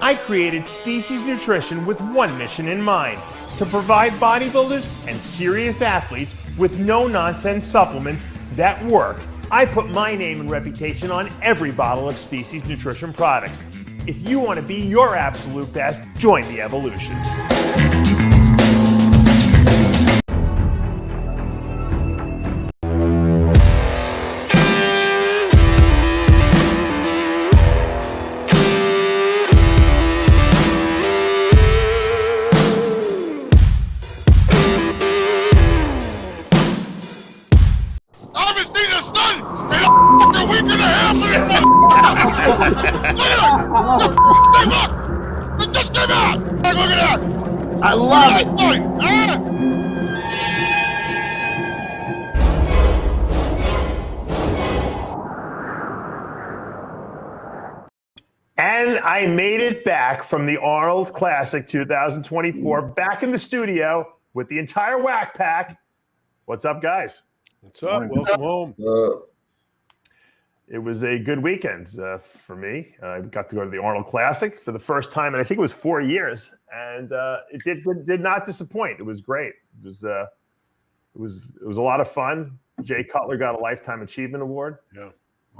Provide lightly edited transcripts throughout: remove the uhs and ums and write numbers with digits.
I created Species Nutrition with one mission in mind: to provide bodybuilders and serious athletes with no-nonsense supplements that work. I put my name and reputation on every bottle of Species Nutrition products. If you want to be your absolute best, join the evolution. It just came out! Look at that! I love it! And I made it back from the Arnold Classic 2024, back in the studio with the entire Whack Pack. What's up, guys? What's up? Welcome home. It was a good weekend for me. I got to go to the Arnold Classic for the first time, and I think it was 4 years, and it did not disappoint. It was great. It was a lot of fun. Jay Cutler got a Lifetime Achievement Award. Yeah,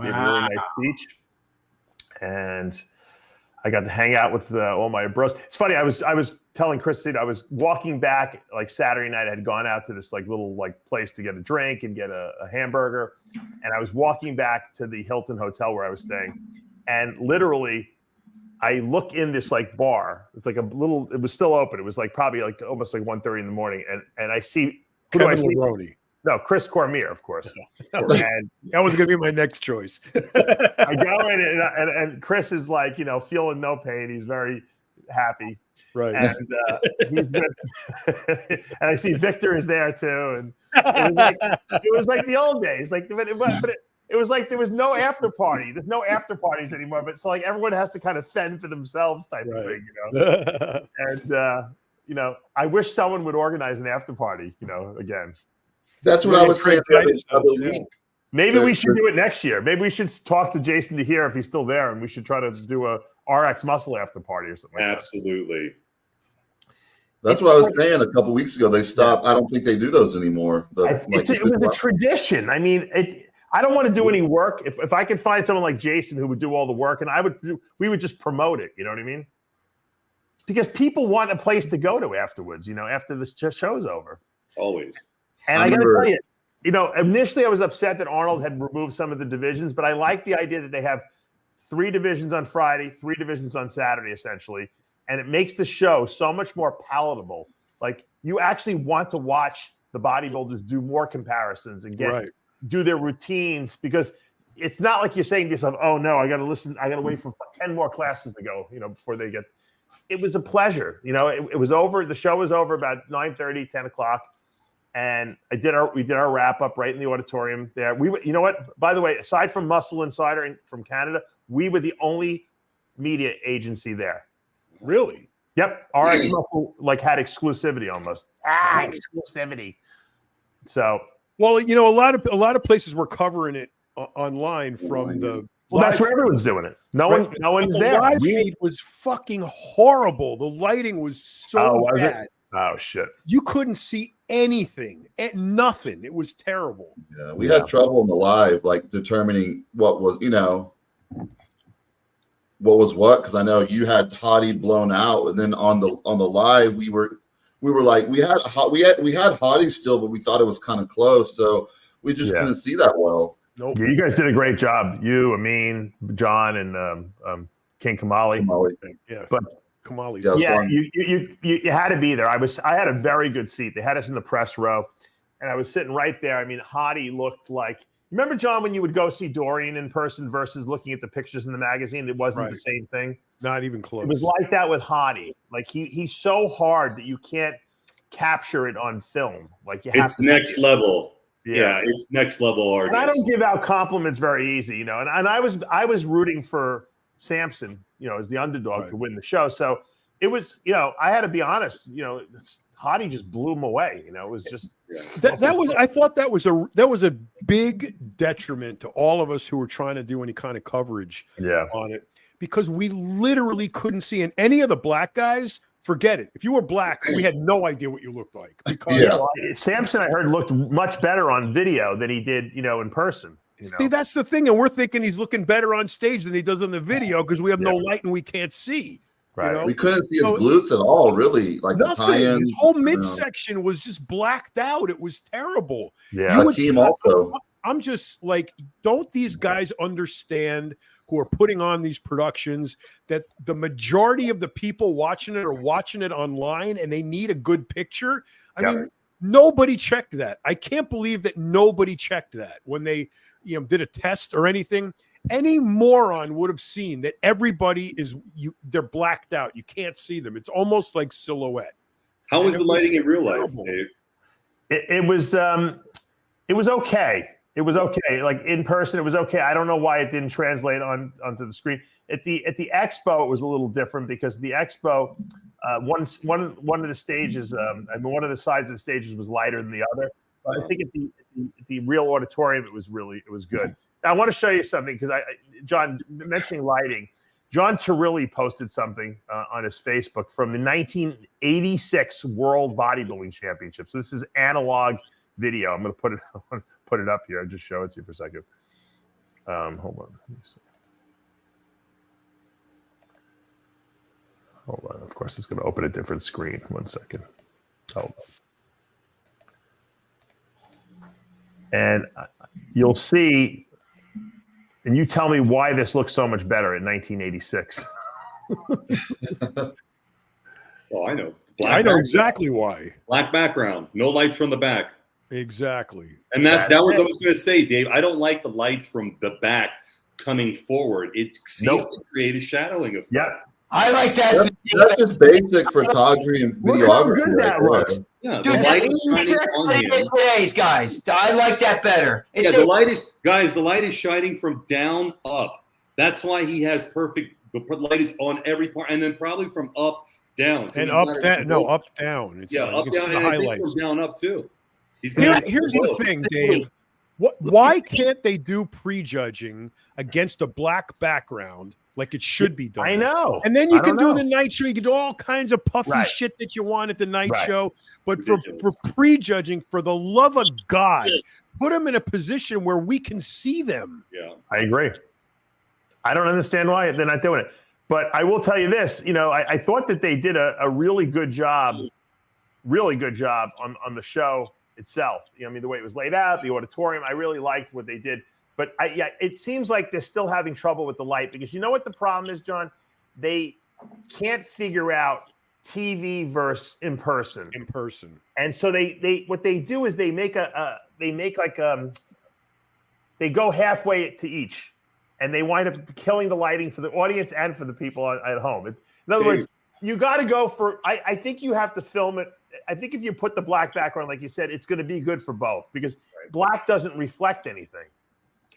Gave a really nice speech, and I got to hang out with all my bros. It's funny. I was telling Chris, I was walking back like Saturday night. I had gone out to this like little like place to get a drink and get a hamburger, and I was walking back to the Hilton Hotel where I was staying, and literally, I look in this like bar. It's like a little. It was still open. It was like probably like almost like 1:30 in the morning, and I see who do I see? Lebroni. No, Chris Cormier, of course. And that was going to be my next choice. I go in and Chris is like, feeling no pain. He's very happy. Right. And he's with, and I see Victor is there too. And it was like the old days. Like, but it was like there was no after party. There's no after parties anymore. But so like everyone has to kind of fend for themselves type of thing, And I wish someone would organize an after party, again. That's what I was saying the other week. Maybe we should do it next year. Maybe we should talk to Jason to hear if he's still there, and we should try to do a RX Muscle after party or something. Absolutely. That's what I was saying a couple weeks ago. They stopped. I don't think they do those anymore. It was a tradition. I mean, I don't want to do any work. If I could find someone like Jason who would do all the work, and we would just promote it. You know what I mean? Because people want a place to go to afterwards. After the show's over. Always. And I got to tell you, initially I was upset that Arnold had removed some of the divisions, but I like the idea that they have 3 divisions on Friday, 3 divisions on Saturday, essentially. And it makes the show so much more palatable. Like, you actually want to watch the bodybuilders do more comparisons and do their routines, because it's not like you're saying to yourself, oh no, I got to wait for 10 more classes to go, before they get. It was a pleasure. It was over. The show was over about 9:30, 10 o'clock. And we did our wrap up right in the auditorium there. You know what? By the way, aside from Muscle Insider from Canada, we were the only media agency there. Really? Yep. RX Muscle had exclusivity almost. Exclusivity. So, well, a lot of places were covering it online from the. Well, that's where everyone's doing it. No one's there. The live feed was fucking horrible. The lighting was so bad. Oh shit! You couldn't see anything, nothing. It was terrible. Yeah, we had trouble in the live, determining what was, what was what. Because I know you had Hottie blown out, and then on the live, we were like we had Hottie still, but we thought it was kind of close, so we just couldn't see that well. Nope. Yeah, you guys did a great job. You, Amin, John, and King Kamali. Yeah, but. Kamali. Yeah, you had to be there. I had a very good seat. They had us in the press row, and I was sitting right there. I mean, Hottie looked like. Remember, John, when you would go see Dorian in person versus looking at the pictures in the magazine? It wasn't the same thing. Not even close. It was like that with Hottie. Like he's so hard that you can't capture it on film. Like you have it's next level. Yeah, it's next level artist. And I don't give out compliments very easy, And I was rooting for Samson, as the underdog to win the show. So it was, I had to be honest, Hottie just blew him away. It was just I thought that was a big detriment to all of us who were trying to do any kind of coverage on it, because we literally couldn't see. And any of the black guys, forget it. If you were black, we had no idea what you looked like. Because Samson, I heard, looked much better on video than he did, in person. See, that's the thing. And we're thinking he's looking better on stage than he does in the video because we have no light and we can't see. Right. We couldn't see his glutes at all, really. Like nothing. The tie-in. His whole midsection was just blacked out. It was terrible. Yeah. Hakeem also. I'm just like, don't these guys understand who are putting on these productions that the majority of the people watching it are watching it online and they need a good picture? I mean, nobody checked that. I can't believe that nobody checked that when they, did a test or anything. Any moron would have seen that everybody they're blacked out. You can't see them. It's almost like silhouette. How was the lighting in real life, Dave? It was okay. It was okay. Like in person, it was okay. I don't know why it didn't translate onto the screen. At the expo, it was a little different because the expo, one of the stages, one of the sides of the stages was lighter than the other. But I think at the real auditorium, it was good. Now, I want to show you something because John, mentioning lighting, John Turilli posted something on his Facebook from the 1986 World Bodybuilding Championship. So this is analog video. I'm going to put it up here. I'll just show it to you for a second. Hold on. Let me see. Hold on. Of course, it's going to open a different screen. 1 second. Hold on. And you'll see, and you tell me why this looks so much better in 1986. Oh, I know. I know exactly why. Black background, no lights from the back. Exactly. And that was what I was going to say, Dave. I don't like the lights from the back coming forward. It seems to create a shadowing effect. Yeah. I like that. That's just basic photography and Look how videography. good that looks. Yeah, Dude, the light is shining on him. Today's guys. I like that better. It's The light is shining from down up. That's why he has perfect. The light is on every part, and then probably from up down. So and up down. No, up down. It's up down, and I think from down up too. Here's the thing, Dave. Why can't they do prejudging against a black background like it should be done? I know. And then you can do the night show. You can do all kinds of puffy shit that you want at the night show. But for prejudging, for the love of God, put them in a position where we can see them. Yeah, I agree. I don't understand why they're not doing it. But I will tell you this, I thought that they did a really good job on the show itself. The way it was laid out, the auditorium, I really liked what they did. But it seems like they're still having trouble with the light because you know what the problem is, John? They can't figure out TV versus in person. And so they what they do is they go halfway to each, and they wind up killing the lighting for the audience and for the people at home. In other words, you got to go for. I think you have to film it. I think if you put the black background, like you said, it's going to be good for both because black doesn't reflect anything.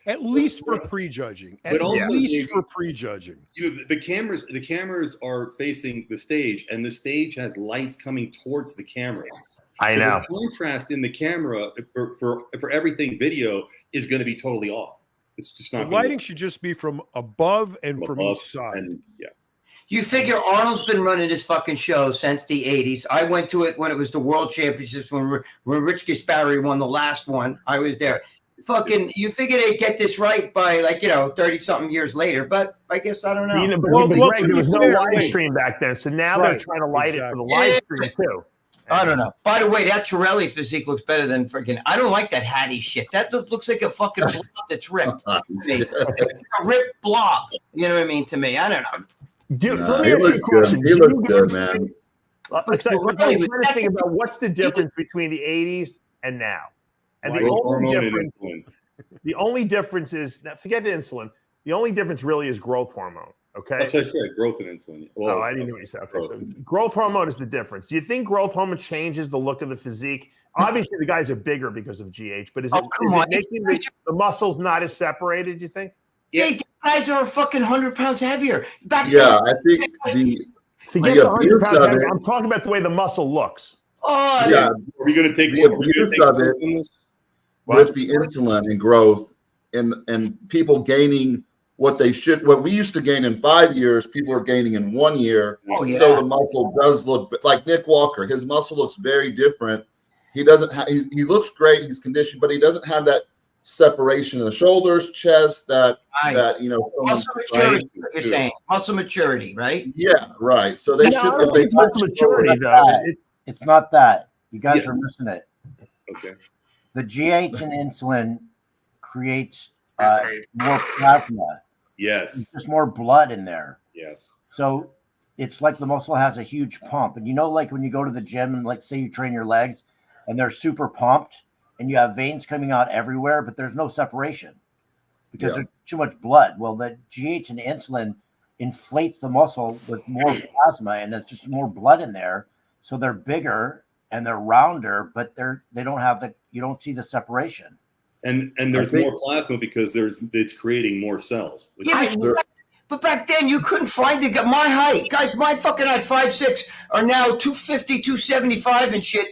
At least for prejudging. For prejudging. The cameras are facing the stage, and the stage has lights coming towards the cameras. I know. The contrast in the camera for everything video is going to be totally off. It's just not. The lighting should just be from above and from each side. You figure Arnold's been running this fucking show since the 80s. I went to it when it was the World Championships when Rich Gaspari won the last one. I was there. Fucking, you figure they'd get this right by 30-something years later, but I guess I don't know. Greg, there was no live stream back then, so now they're trying to light it for the live stream too. I don't know. By the way, that Torelli physique looks better than freaking. I don't like that Hattie shit. That looks like a fucking blob that's ripped. It's a ripped blob. You know what I mean? To me, I don't know. Dude, he looks good. He looks good, man. I'm trying to think about what's the difference between the 80s and now. And the only difference is, forget the insulin. The only difference really is growth hormone. Okay. That's what I said. Growth and insulin. Well, I didn't know what you said. Okay, so growth hormone is the difference. Do you think growth hormone changes the look of the physique? Obviously, the guys are bigger because of GH, but is it making the muscles not as separated? Do you think? Yeah, the guys are fucking 100 pounds heavier. I think forget the 100 pounds heavier. I'm talking about the way the muscle looks. Oh, yeah. Are we going to take the abuse of it with the insulin and growth and people gaining what we used to gain in 5 years, people are gaining in 1 year. Oh, yeah. So the muscle does look like Nick Walker. His muscle looks very different. He doesn't have, he looks great. He's conditioned, but he doesn't have that separation in the shoulders, chest, that muscle maturity. What you're saying muscle maturity, right? Yeah, right. So they should. If they muscle maturity, though, it's not that. You guys are missing it. Okay. The GH and insulin creates more plasma. Yes. There's just more blood in there. Yes. So it's like the muscle has a huge pump. And like when you go to the gym and like say you train your legs and they're super pumped and you have veins coming out everywhere, but there's no separation because there's too much blood. Well, the GH and insulin inflates the muscle with more plasma and there's just more blood in there. So they're bigger and they're rounder, but they don't have you don't see the separation. And there's more plasma because it's creating more cells. But back then you couldn't find my height. Guys, my fucking height, 5'6", are now 250, 275 and shit.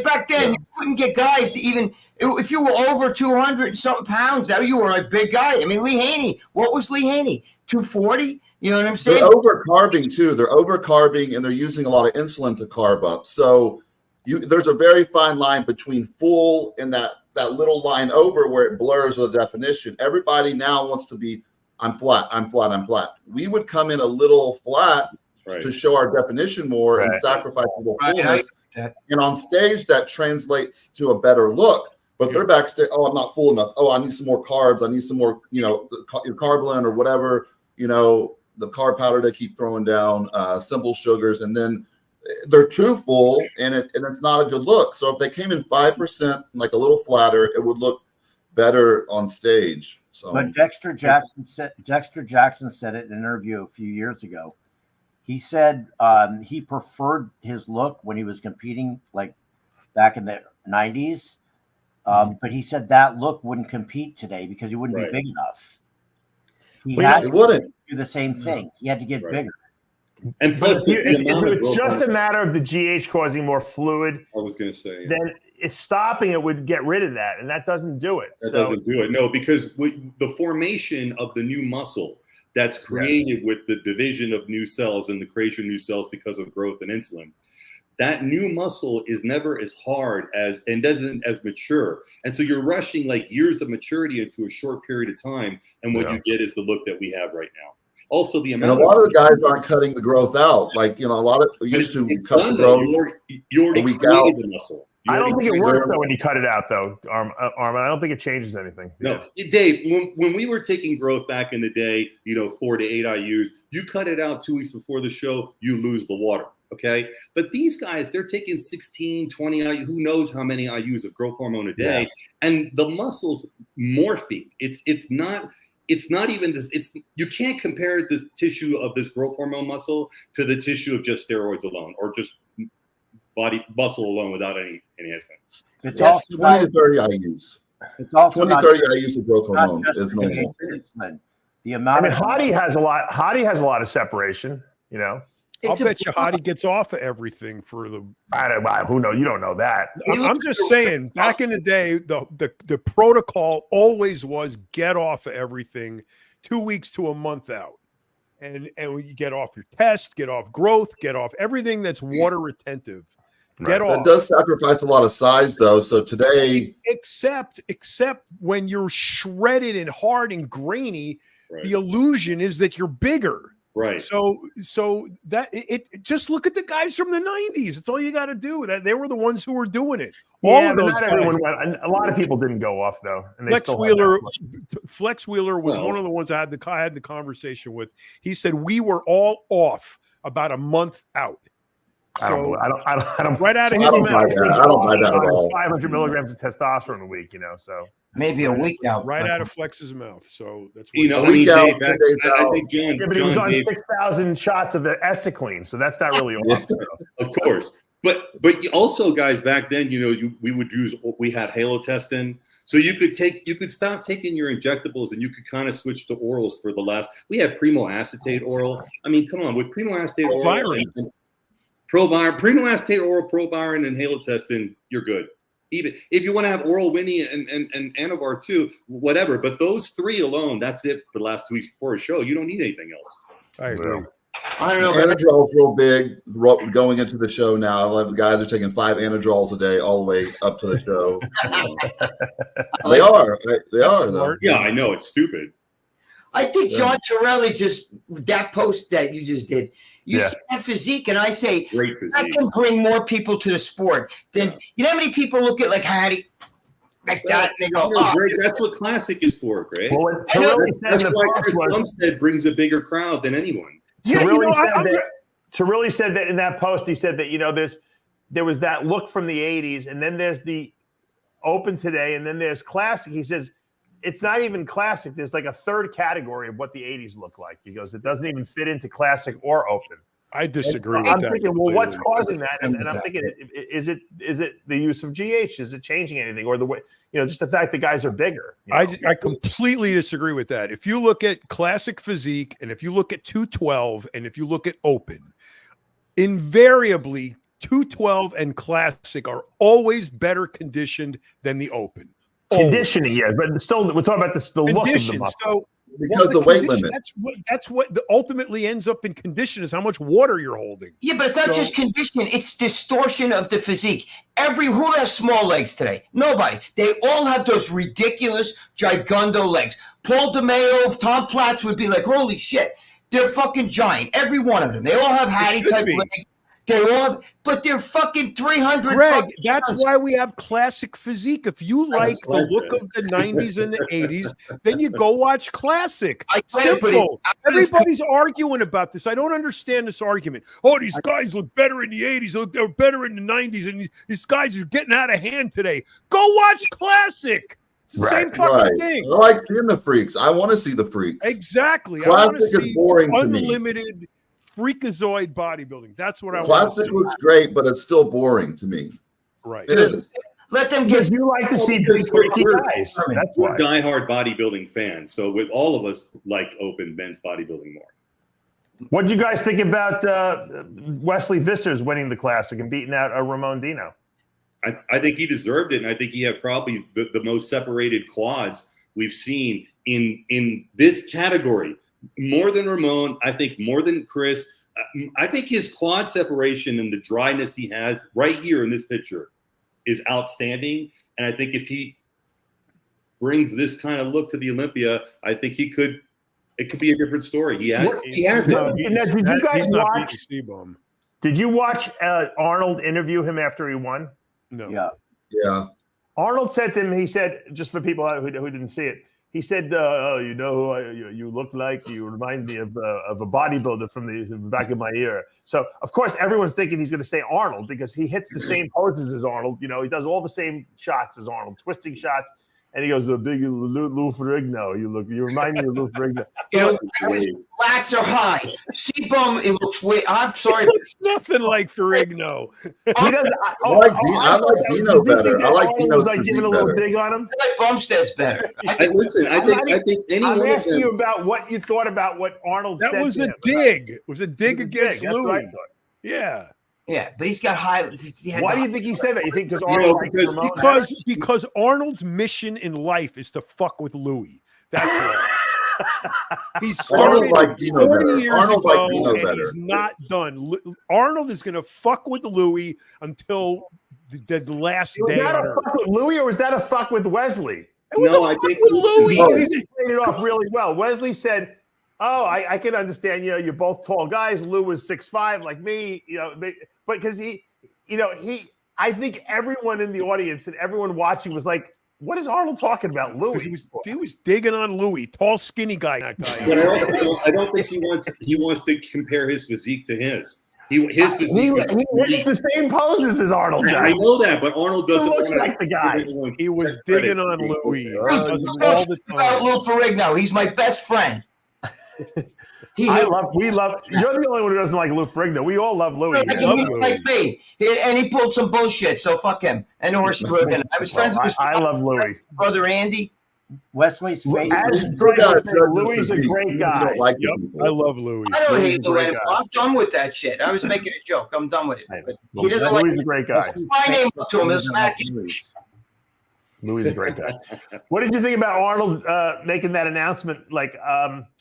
Back then you couldn't get guys even if you were over 200 and something pounds, now you were a big guy. I mean, Lee Haney, what was Lee Haney? 240? You know what I'm saying? They're overcarbing too. They're overcarbing and they're using a lot of insulin to carb up. So there's a very fine line between full and that little line over where it blurs the definition. Everybody now wants to be, I'm flat, I'm flat, I'm flat. We would come in a little flat to show our definition more and sacrifice a little fullness. And on stage, that translates to a better look. But they're backstage, I'm not full enough. Oh, I need some more carbs. I need some more, carb blend or whatever, the carb powder they keep throwing down, simple sugars. And then they're too full and it's not a good look. So if they came in 5%, like a little flatter, it would look better on stage. So, but Dexter Jackson said it in an interview a few years ago. He said he preferred his look when he was competing, like back in the 90s. But he said that look wouldn't compete today because he wouldn't be big enough. He had to do the same thing. He had to get bigger. And plus, if it's just a matter of the GH causing more fluid, I was going to say, then it's stopping it would get rid of that, and that doesn't do it. Doesn't do it. No, because the formation of the new muscle that's created with the division of new cells and the creation of new cells because of growth and insulin, that new muscle is never as hard and doesn't as mature. And so you're rushing like years of maturity into a short period of time. And what you get is the look that we have right now. Also, the amount and a lot of the guys aren't cutting the growth out. Like, a lot of used to cut the growth. You already created the muscle. I don't think it works though when you cut it out though, Armin. I don't think it changes anything. No, Dave. When we were taking growth back in the day, 4 to 8 IUs, you cut it out 2 weeks before the show, you lose the water. Okay, but these guys, they're taking 16, 20 IU, who knows how many IUs of growth hormone a day, and the muscles morphing. It's not even this. You can't compare this tissue of this growth hormone muscle to the tissue of just steroids alone or just body muscle alone without any enhancement. It's also 20 to 30 IUs. It's also 20 30 IUs of growth hormone is normal. The amount Hottie has a lot. Hottie has a lot of separation. I'll bet you Hottie gets off of everything for the. Who knows? You don't know that. I'm just saying. Back in the day, the protocol always was get off of everything 2 weeks to a month out, and you get off your test, get off growth, get off everything that's water retentive. Get off. That does sacrifice a lot of size, though. So today, except when you're shredded and hard and grainy, the illusion is that you're bigger. Right. So that it just look at the guys from the 90s. That's all you got to do. That they were the ones who were doing it. All of those guys. A lot of people didn't go off though. And Flex Wheeler was one of the ones I had the conversation with. He said we were all off about a month out. I don't right out of his mouth. I don't buy that at all. 500 milligrams of testosterone a week, so maybe a week now. Right out of Flex's mouth. So that's what a week out. I think John. But he was on 6,000 shots of Esticline, so that's not really off. Of course. But also, guys, back then, we had halo testing, so you could stop taking your injectables and you could kind of switch to orals for the last. We had primo acetate oral. I mean, come on, with primo acetate oral. Primo acetate oral, Proviron, and halo testing, you're good. Even if you want to have Oral Winnie and Anavar too, whatever. But those three alone, that's it for the last 2 weeks before a show. You don't need anything else. I agree. I don't know. Anadrol's real big going into the show now. A lot of the guys are taking 5 Anadrols a day all the way up to the show. They are. They are, though. Yeah, I know. It's stupid. I think John Torelli that post that you just did, you see that physique, and I say, Great physique. I can bring more people to the sport. Then you know how many people look at like Hattie, like that, and they go, No, Greg, that's what Classic is for, Greg. Well, what Torelli said in That's the why post Chris was- Bumstead brings a bigger crowd than anyone. Yeah, Torelli said that in that post. He said that there was that look from the '80s, and then there's the Open today, and then there's Classic. He says it's not even Classic. There's like a third category of what the '80s look like. He goes, it doesn't even fit into Classic or Open. I disagree with I'm that. thinking, well, what's causing that? And I'm Exactly. thinking, is it the use of GH? Is it changing anything, or the way just the fact that guys are bigger? I completely disagree with that. If you look at Classic physique, and if you look at 212, and if you look at Open, invariably 212 and Classic are always better conditioned than the Open. Conditioning, yeah, but still, we're talking about the look of the Condition. muscle. So Because the weight condition- limit. That's what ultimately ends up in condition is how much water you're holding. Yeah, but it's not just condition; it's distortion of the physique. Who has small legs today? Nobody. They all have those ridiculous gigundo legs. Paul DeMeo, Tom Platz would be like, "Holy shit, they're fucking giant." Every one of them. They all have Hattie type be. legs. They all have, but they're fucking 300. Greg, fucking that's pounds. why we have Classic physique. If you like That's what I the look said. of the 90s and the 80s, then you go watch Classic. I get it, but Simple. it- Everybody's arguing about this. I don't understand this argument. Oh, these guys look better in the 80s. They're better in the 90s. And these guys are getting out of hand today. Go watch Classic. It's the same fucking Right. thing. I like seeing the freaks. I want to see the freaks. Exactly. I want Classic to is see boring to me. unlimited freakazoid bodybuilding. That's what I want to Classic see. looks great, but it's still boring to me. Right. It is. Let them get. Because you like to see big, freaky guys. That's We're why. diehard bodybuilding fans, so with all of us like Open men's bodybuilding more. What did you guys think about Wesley Vissers winning the Classic and beating out Ramon Dino? I think he deserved it, and I think he had probably the most separated quads we've seen in this category. More than Ramon, I think more than Chris. I think his quad separation and the dryness he has right here in this picture is outstanding. And I think if he brings this kind of look to the Olympia, I think it could be a different story. He has it. And did you guys He's not watch? beating C-Bum. Did you watch Arnold interview him after he won? No. Yeah. Yeah. Arnold said to him, he said, just for people who didn't see it, he said, "Oh, you know who you look like? You remind me of a bodybuilder from the back of my era." So, of course, everyone's thinking he's going to say Arnold because he hits the same poses as Arnold. He does all the same shots as Arnold, twisting shots. And he goes, "The big Lou Ferrigno. You remind me of Lou Ferrigno." His lats are high. C-Bum, it looks way. I'm sorry. It's nothing like Ferrigno. He doesn't. I like Dino better. I like Dino's was like giving a little better. dig on him. I like Bumstead's better. I think any I'm one of asking them- you about what you thought about what Arnold said. That was to a him. dig. It was a dig It was a against dig. That's what I Louis. thought. Yeah. Yeah, but he's got high. He had Why do the- you think he said that? You think because know, Arnold likes because- Ramon? Because Arnold's mission in life is to fuck with Louis. That's why. He Arnold started liked Dino 40 better. years Arnold ago, liked Dino and better. he's not done. Arnold is going to fuck with Louis until the last Was day. that on a Earth. fuck with Louis or was that a fuck with Wesley? It was No, a I fuck think with listen, Louis. no. He played it off really well. Wesley said, "Oh, I can understand. You're both tall guys. Lou was 6'5", like me. But because I think everyone in the audience and everyone watching was like, what is Arnold talking about, Louis? He was digging on Louis, tall, skinny guy. That guy. But I don't think he wants to compare his physique to his. His physique. He makes the same poses as Arnold I does. know that, but Arnold doesn't. looks wanna like the guy. give everyone He was credit. digging on Louis. He does it Don't all the about time. Lou Ferrigno. He's my best friend. We love. You're the only one who doesn't like Lou Ferrigno. We all love Louis. Like, love he Louis. like me. And he pulled some bullshit, so fuck him. And Horsey Rogan. I was friends with his I love Louis. brother Andy. Wesley's favorite. As You gotta judge the Louis is a physique. great You guy. don't like Yep, the people. I love Louis. I don't Louis is hate a Lou great anymore. guy. I'm done with that shit. I was making a joke. I'm done with it. But he doesn't Louis like is a great guy. my name up to him. He'll smack you. Louis is a great guy. What did you think about Arnold making that announcement? Like,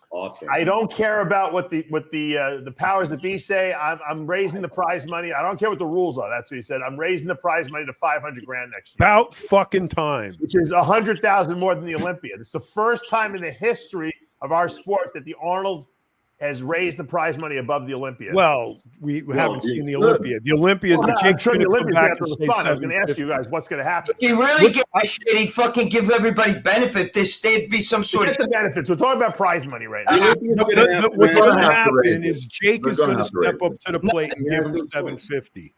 Awesome. I don't care about what the powers that be say. I'm raising the prize money. I don't care what the rules are. That's what he said. I'm raising the prize money to $500,000 next year. About fucking time. Which is 100,000 more than the Olympiad. It's the first time in the history of our sport that the Arnold has raised the prize money above the Olympiad. Well, we haven't seen the Olympiad. The Olympiad, the Jake's going to come back and say I was going to ask you guys what's going to happen. He really get that shit. He'd fucking give everybody benefit. This they'd be some sort of the benefits. We're talking about prize money right now. What's going to happen is Jake is going to step up to the plate and give him $750.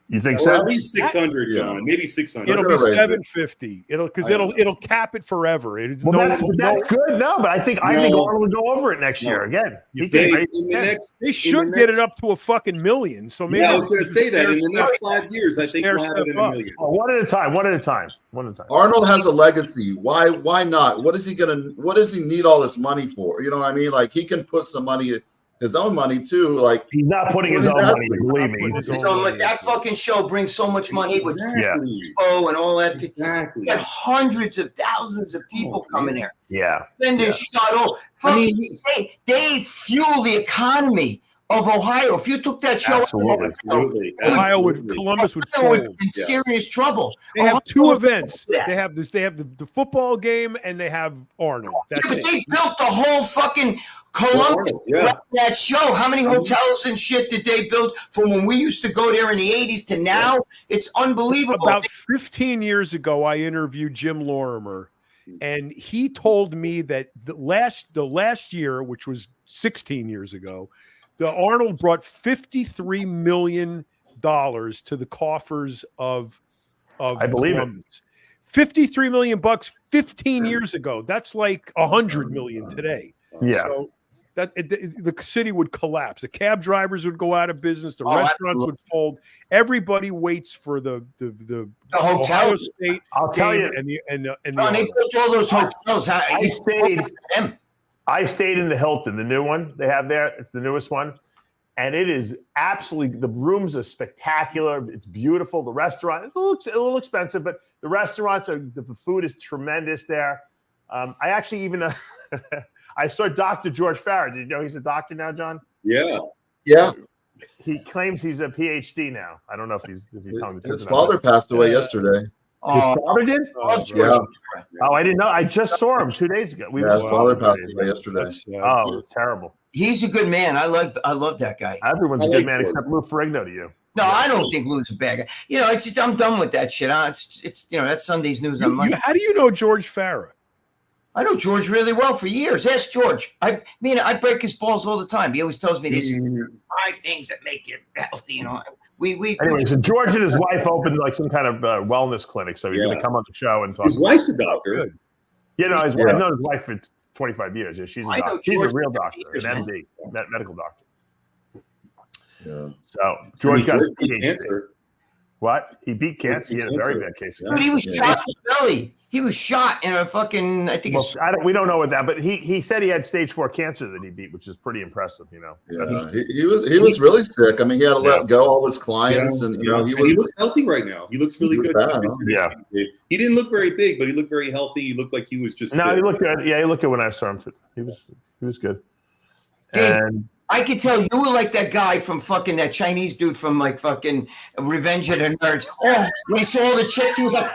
You think so? so? At least 600, John. Maybe 600. It'll be 750. It'll cap it forever. That's good. No, but I think Arnold will go over it next year again. They should get it up to a fucking million. So maybe I was going to say that in the next 5 years, I think we'll have it in $1 million. One at a time. One at a time. Arnold has a legacy. Why not? What is he need all this money for? You know what I mean? Like he can put some money, his own money too. Like he's not putting his own money. Believe me, that fucking show brings so much money with Expo and all that. Exactly. You got hundreds of thousands of people coming there. Yeah. Then there's shuttle. They fuel the economy of Ohio. If you took that show, absolutely. Columbus would fall in serious trouble. They have two events. They have this. They have the football game, and they have Arnold. That's it. They built the whole fucking Columbus that show. How many hotels and shit did they build from when we used to go there in the 80s to now? It's unbelievable. About 15 years ago, I interviewed Jim Lorimer, and he told me that the last year, which was 16 years ago, the Arnold brought $53 million to the coffers of I believe Columbus. $53 million 15 years ago. That's like $100 million today. Yeah. So the city would collapse. The cab drivers would go out of business. The restaurants would fold. Everybody waits for the Ohio State. I'll tell you. And they built all those hotels. I stayed in the Hilton, the new one they have there. It's the newest one. And it is absolutely, the rooms are spectacular. It's beautiful. The restaurant, it's a little expensive, but the restaurants the food is tremendous there. I actually even, I saw Dr. George Farah. Did you know he's a doctor now, John? Yeah. Yeah. He claims he's a PhD now. I don't know if he's telling the truth. His father passed away yesterday. His father did? Yeah. Oh, I didn't know. I just saw him 2 days ago. His father passed away yesterday. It's terrible. He's a good man. I love that guy. Everyone's a good man except Lou Ferrigno to you. No, I don't think Lou's a bad guy. It's just, I'm done with that shit. It's that's Sunday's news on Monday. How do you know George Farah? I know George really well for years. Ask George. I break his balls all the time. He always tells me these 5 things that make you healthy. Anyway, so George and his wife opened like some kind of wellness clinic, so he's going to come on the show and talk. His wife's a doctor. I've known his wife for 25 years. Yeah, she's a doctor. She's a real doctor, an MD, medical doctor. Yeah. So George got beat cancer. What? He beat cancer. He had a very bad case of cancer. Dude, he was shot in the belly. He was shot in a fucking, I think we don't know what that, but he said he had stage 4 cancer that he beat, which is pretty impressive, Yeah, he was really sick. I mean, he had to let go all his clients, and he looks healthy right now. He looks really good. Yeah, he didn't look very big, but he looked very healthy. He looked like he was just. No, he looked good. Yeah, he looked good when I saw him. He was good. And I could tell you were like that guy from fucking that Chinese dude from like fucking Revenge of the Nerds. Oh, when he saw all the chicks, he was like,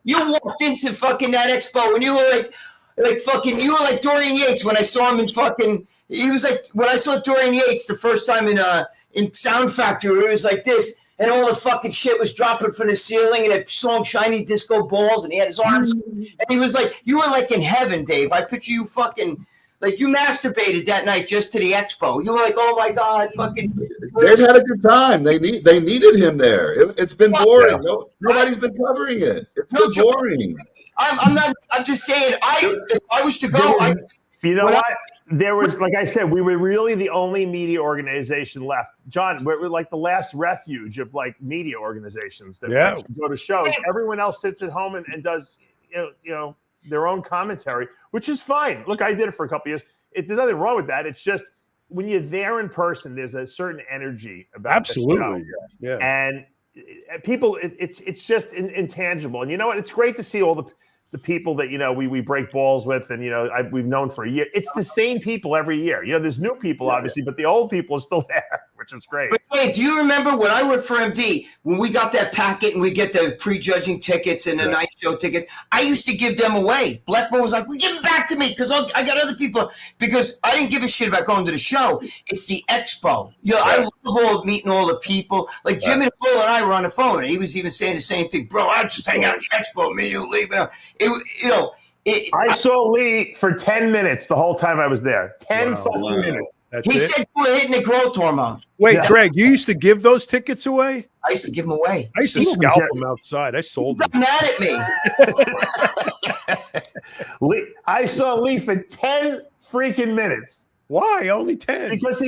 you walked into fucking that expo and you were like fucking, you were like Dorian Yates when I saw him in fucking, he was like, when I saw Dorian Yates the first time in Sound Factory, it was like this. And all the fucking shit was dropping from the ceiling, and it song Shiny Disco Balls, and he had his arms. And he was like, you were like in heaven, Dave. I picture you fucking, like you masturbated that night just to the expo. You were like, oh my God, fucking. They've had a good time. They needed him there. It's been boring. Nobody's been covering it. It's been boring. I'm just saying, if I was to go, you know what? There was, like I said, we were really the only media organization left. John, we're like the last refuge of like media organizations that go to shows. Everyone else sits at home and does, their own commentary, which is fine. Look, I did it for a couple of years. There's nothing wrong with that. It's just when you're there in person, there's a certain energy about the show. Yeah. And people, it's just intangible. And you know what? It's great to see all the people that, you know, we break balls with, and, you know, we've known for a year. It's the same people every year. You know, there's new people, obviously, but the old people are still there, which is great. But wait, do you remember when I worked for MD, when we got that packet and we get the prejudging tickets and the night show tickets, I used to give them away. Blackburn was like, well, give them back to me because I got other people. Because I didn't give a shit about going to the show. It's the expo. You know, I love meeting all the people. Like Jim and Bill and I were on the phone, and he was even saying the same thing. Bro, I just hang out at the expo. Me, you leave. I saw Lee for 10 minutes the whole time I was there. 10 fucking minutes. He said you were hitting the growth hormone. Wait, Greg, you used to give those tickets away? I used to give them away. I used to scalp them outside. I sold them. Mad at me. I saw Lee for 10 freaking minutes. Why only 10? Because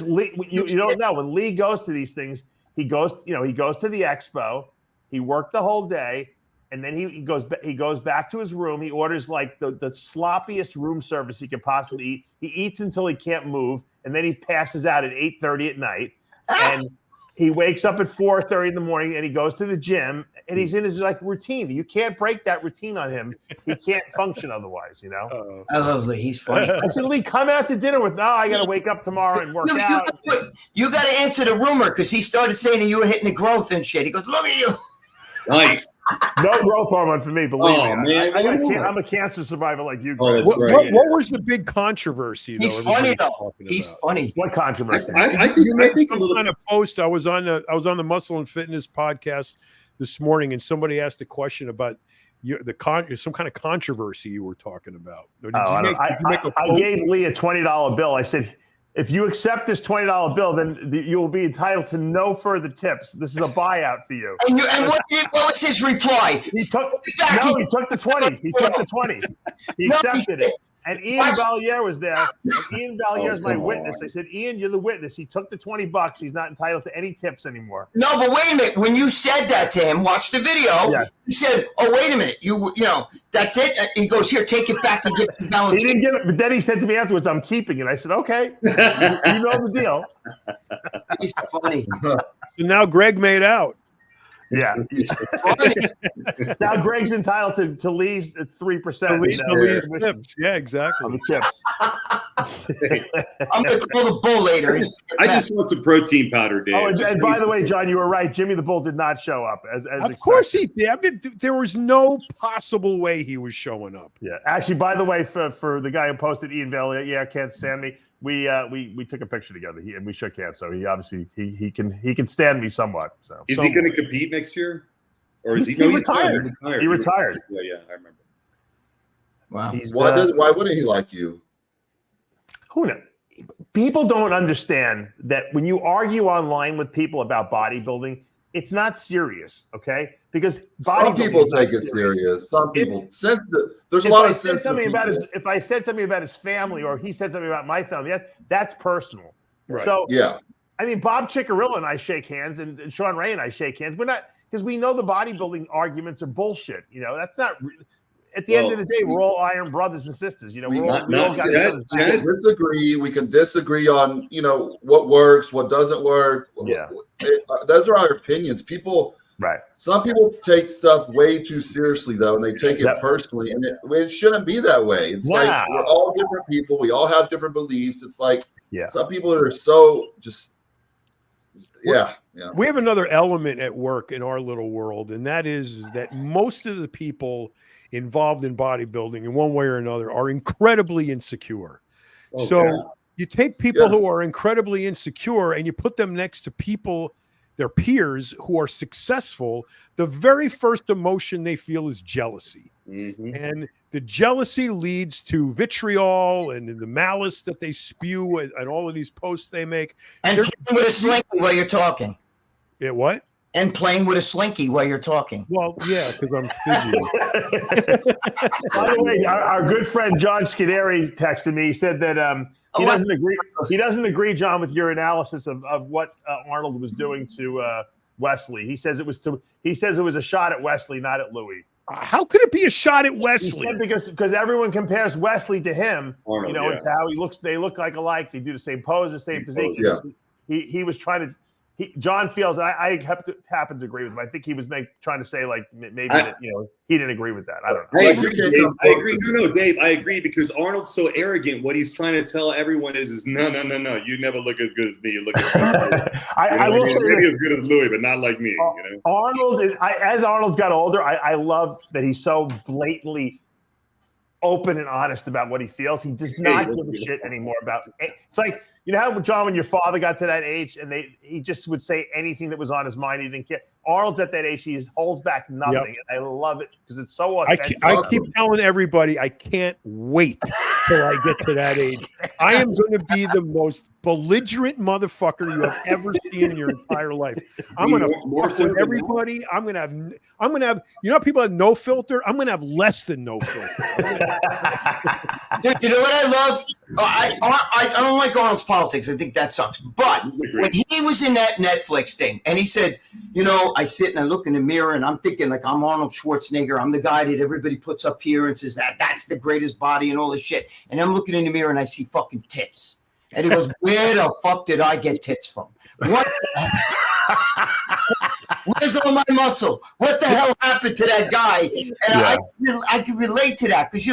Lee, you don't know, when Lee goes to these things, he goes to the expo, he worked the whole day. And then he goes back to his room. He orders like the sloppiest room service he could possibly eat. He eats until he can't move, and then he passes out at 8:30 at night. And he wakes up at 4:30 in the morning, and he goes to the gym, and he's in his like routine. You can't break that routine on him. He can't function otherwise, you know. I love Lee. He's funny. I said, Lee, come out to dinner with. No, I got to wake up tomorrow and work out. You got to answer the rumor because he started saying that you were hitting the growth and shit. He goes, look at you. Nice. No growth hormone for me, believe me. Man, I'm a cancer survivor like you. Oh, what was the big controversy? He's funny though. He's funny. What controversy? I think some kind of post. I was on the Muscle and Fitness podcast this morning, and somebody asked a question about some kind of controversy you were talking about. I gave Lee a $20 bill. I said, if you accept this $20 bill, then you will be entitled to no further tips. This is a buyout for you. And what was his reply? He took the 20. He took the 20. He accepted it. And Ian Valier was there. And Ian Valier is my witness. I said, Ian, you're the witness. He took the $20. He's not entitled to any tips anymore. No, but wait a minute. When you said that to him, watch the video. Yes. He said, "Oh, wait a minute. You know, that's it." He goes, "Here, take it back and give it to Valentino." He didn't give it, but then he said to me afterwards, "I'm keeping it." I said, "Okay, you know the deal." He's funny. So now Greg made out. Yeah. Now Greg's entitled to Lee's 3%. Lee's tips. Yeah, exactly. On the tips. I'm going to call the bull later. I just want some protein powder, Dave. Oh, and by the way, John, you were right. Jimmy the Bull did not show up as of expected. Course he did. I mean, there was no possible way he was showing up. Yeah. Actually, by the way, for the guy who posted Ian Valley, can't stand me. We took a picture together. And we shook hands. So he obviously he can stand me somewhat. So is he going to compete next year, or is he retired? He retired. Yeah, I remember. Wow. Why wouldn't he like you? Who knows? People don't understand that when you argue online with people about bodybuilding, it's not serious, okay? Because some people take it serious. Some people there's a lot of sense. If I said something about his family, or he said something about my family, that's personal. Right. So yeah, I mean, Bob Ciccarello and I shake hands, and Sean Ray and I shake hands. We're not, because we know the bodybuilding arguments are bullshit. You know, that's not. At the end of the day, we're all iron brothers and sisters. You know, we all got disagree. We can disagree on, you know, what works, what doesn't work. Yeah, those are our opinions. People, right? Some people take stuff way too seriously, though, and they take it personally, and it shouldn't be that way. It's like we're all different people. We all have different beliefs. It's like some people are so just. Yeah. We have another element at work in our little world, and that is that most of the people involved in bodybuilding in one way or another are incredibly insecure. Okay. So you take people who are incredibly insecure and you put them next to people, their peers who are successful. The very first emotion they feel is jealousy. Mm-hmm. And the jealousy leads to vitriol and the malice that they spew and all of these posts they make. And playing with a slinky while you're talking. What? And playing with a slinky while you're talking. Well, yeah, because I'm fidgeting. By the way, our good friend John Scuderi texted me. He said that he doesn't agree. He doesn't agree, John, with your analysis of what Arnold was doing to Wesley. He says it was a shot at Wesley, not at Louis. How could it be a shot at Wesley? He said because everyone compares Wesley to him. Arnold, you know, it's how he looks. They look like alike. They do the same pose, the same physique. Yeah. He was trying to John feels. I happen to agree with him. I think he was trying to say like maybe that, he didn't agree with that. I don't know. I agree, Dave. I agree. No, Dave. I agree because Arnold's so arrogant. What he's trying to tell everyone is no. You never look as good as me. You look as good. I will say maybe as good as Louis, but not like me. Arnold as Arnold's got older, I love that he's so blatantly open and honest about what he feels. He does not give a shit anymore about it. It's like, how, John, when your father got to that age and he just would say anything that was on his mind, he didn't care. Arnold's at that age, he holds back nothing. Yep. And I love it because it's so authentic. I keep telling everybody, I can't wait till I get to that age. I am going to be the most belligerent motherfucker you have ever seen in your entire life. I'm going to fuck with everybody. I'm going to have, people have no filter. I'm going to have less than no filter. Dude, you know what I love? I don't like Arnold's politics. I think that sucks. But when he was in that Netflix thing and he said, I sit and I look in the mirror and I'm thinking like I'm Arnold Schwarzenegger. I'm the guy that everybody puts up here and says that's the greatest body and all this shit. And I'm looking in the mirror and I see fucking tits. And he goes, where the fuck did I get tits from? What? Where's all my muscle? What the hell happened to that guy? And I can relate to that because,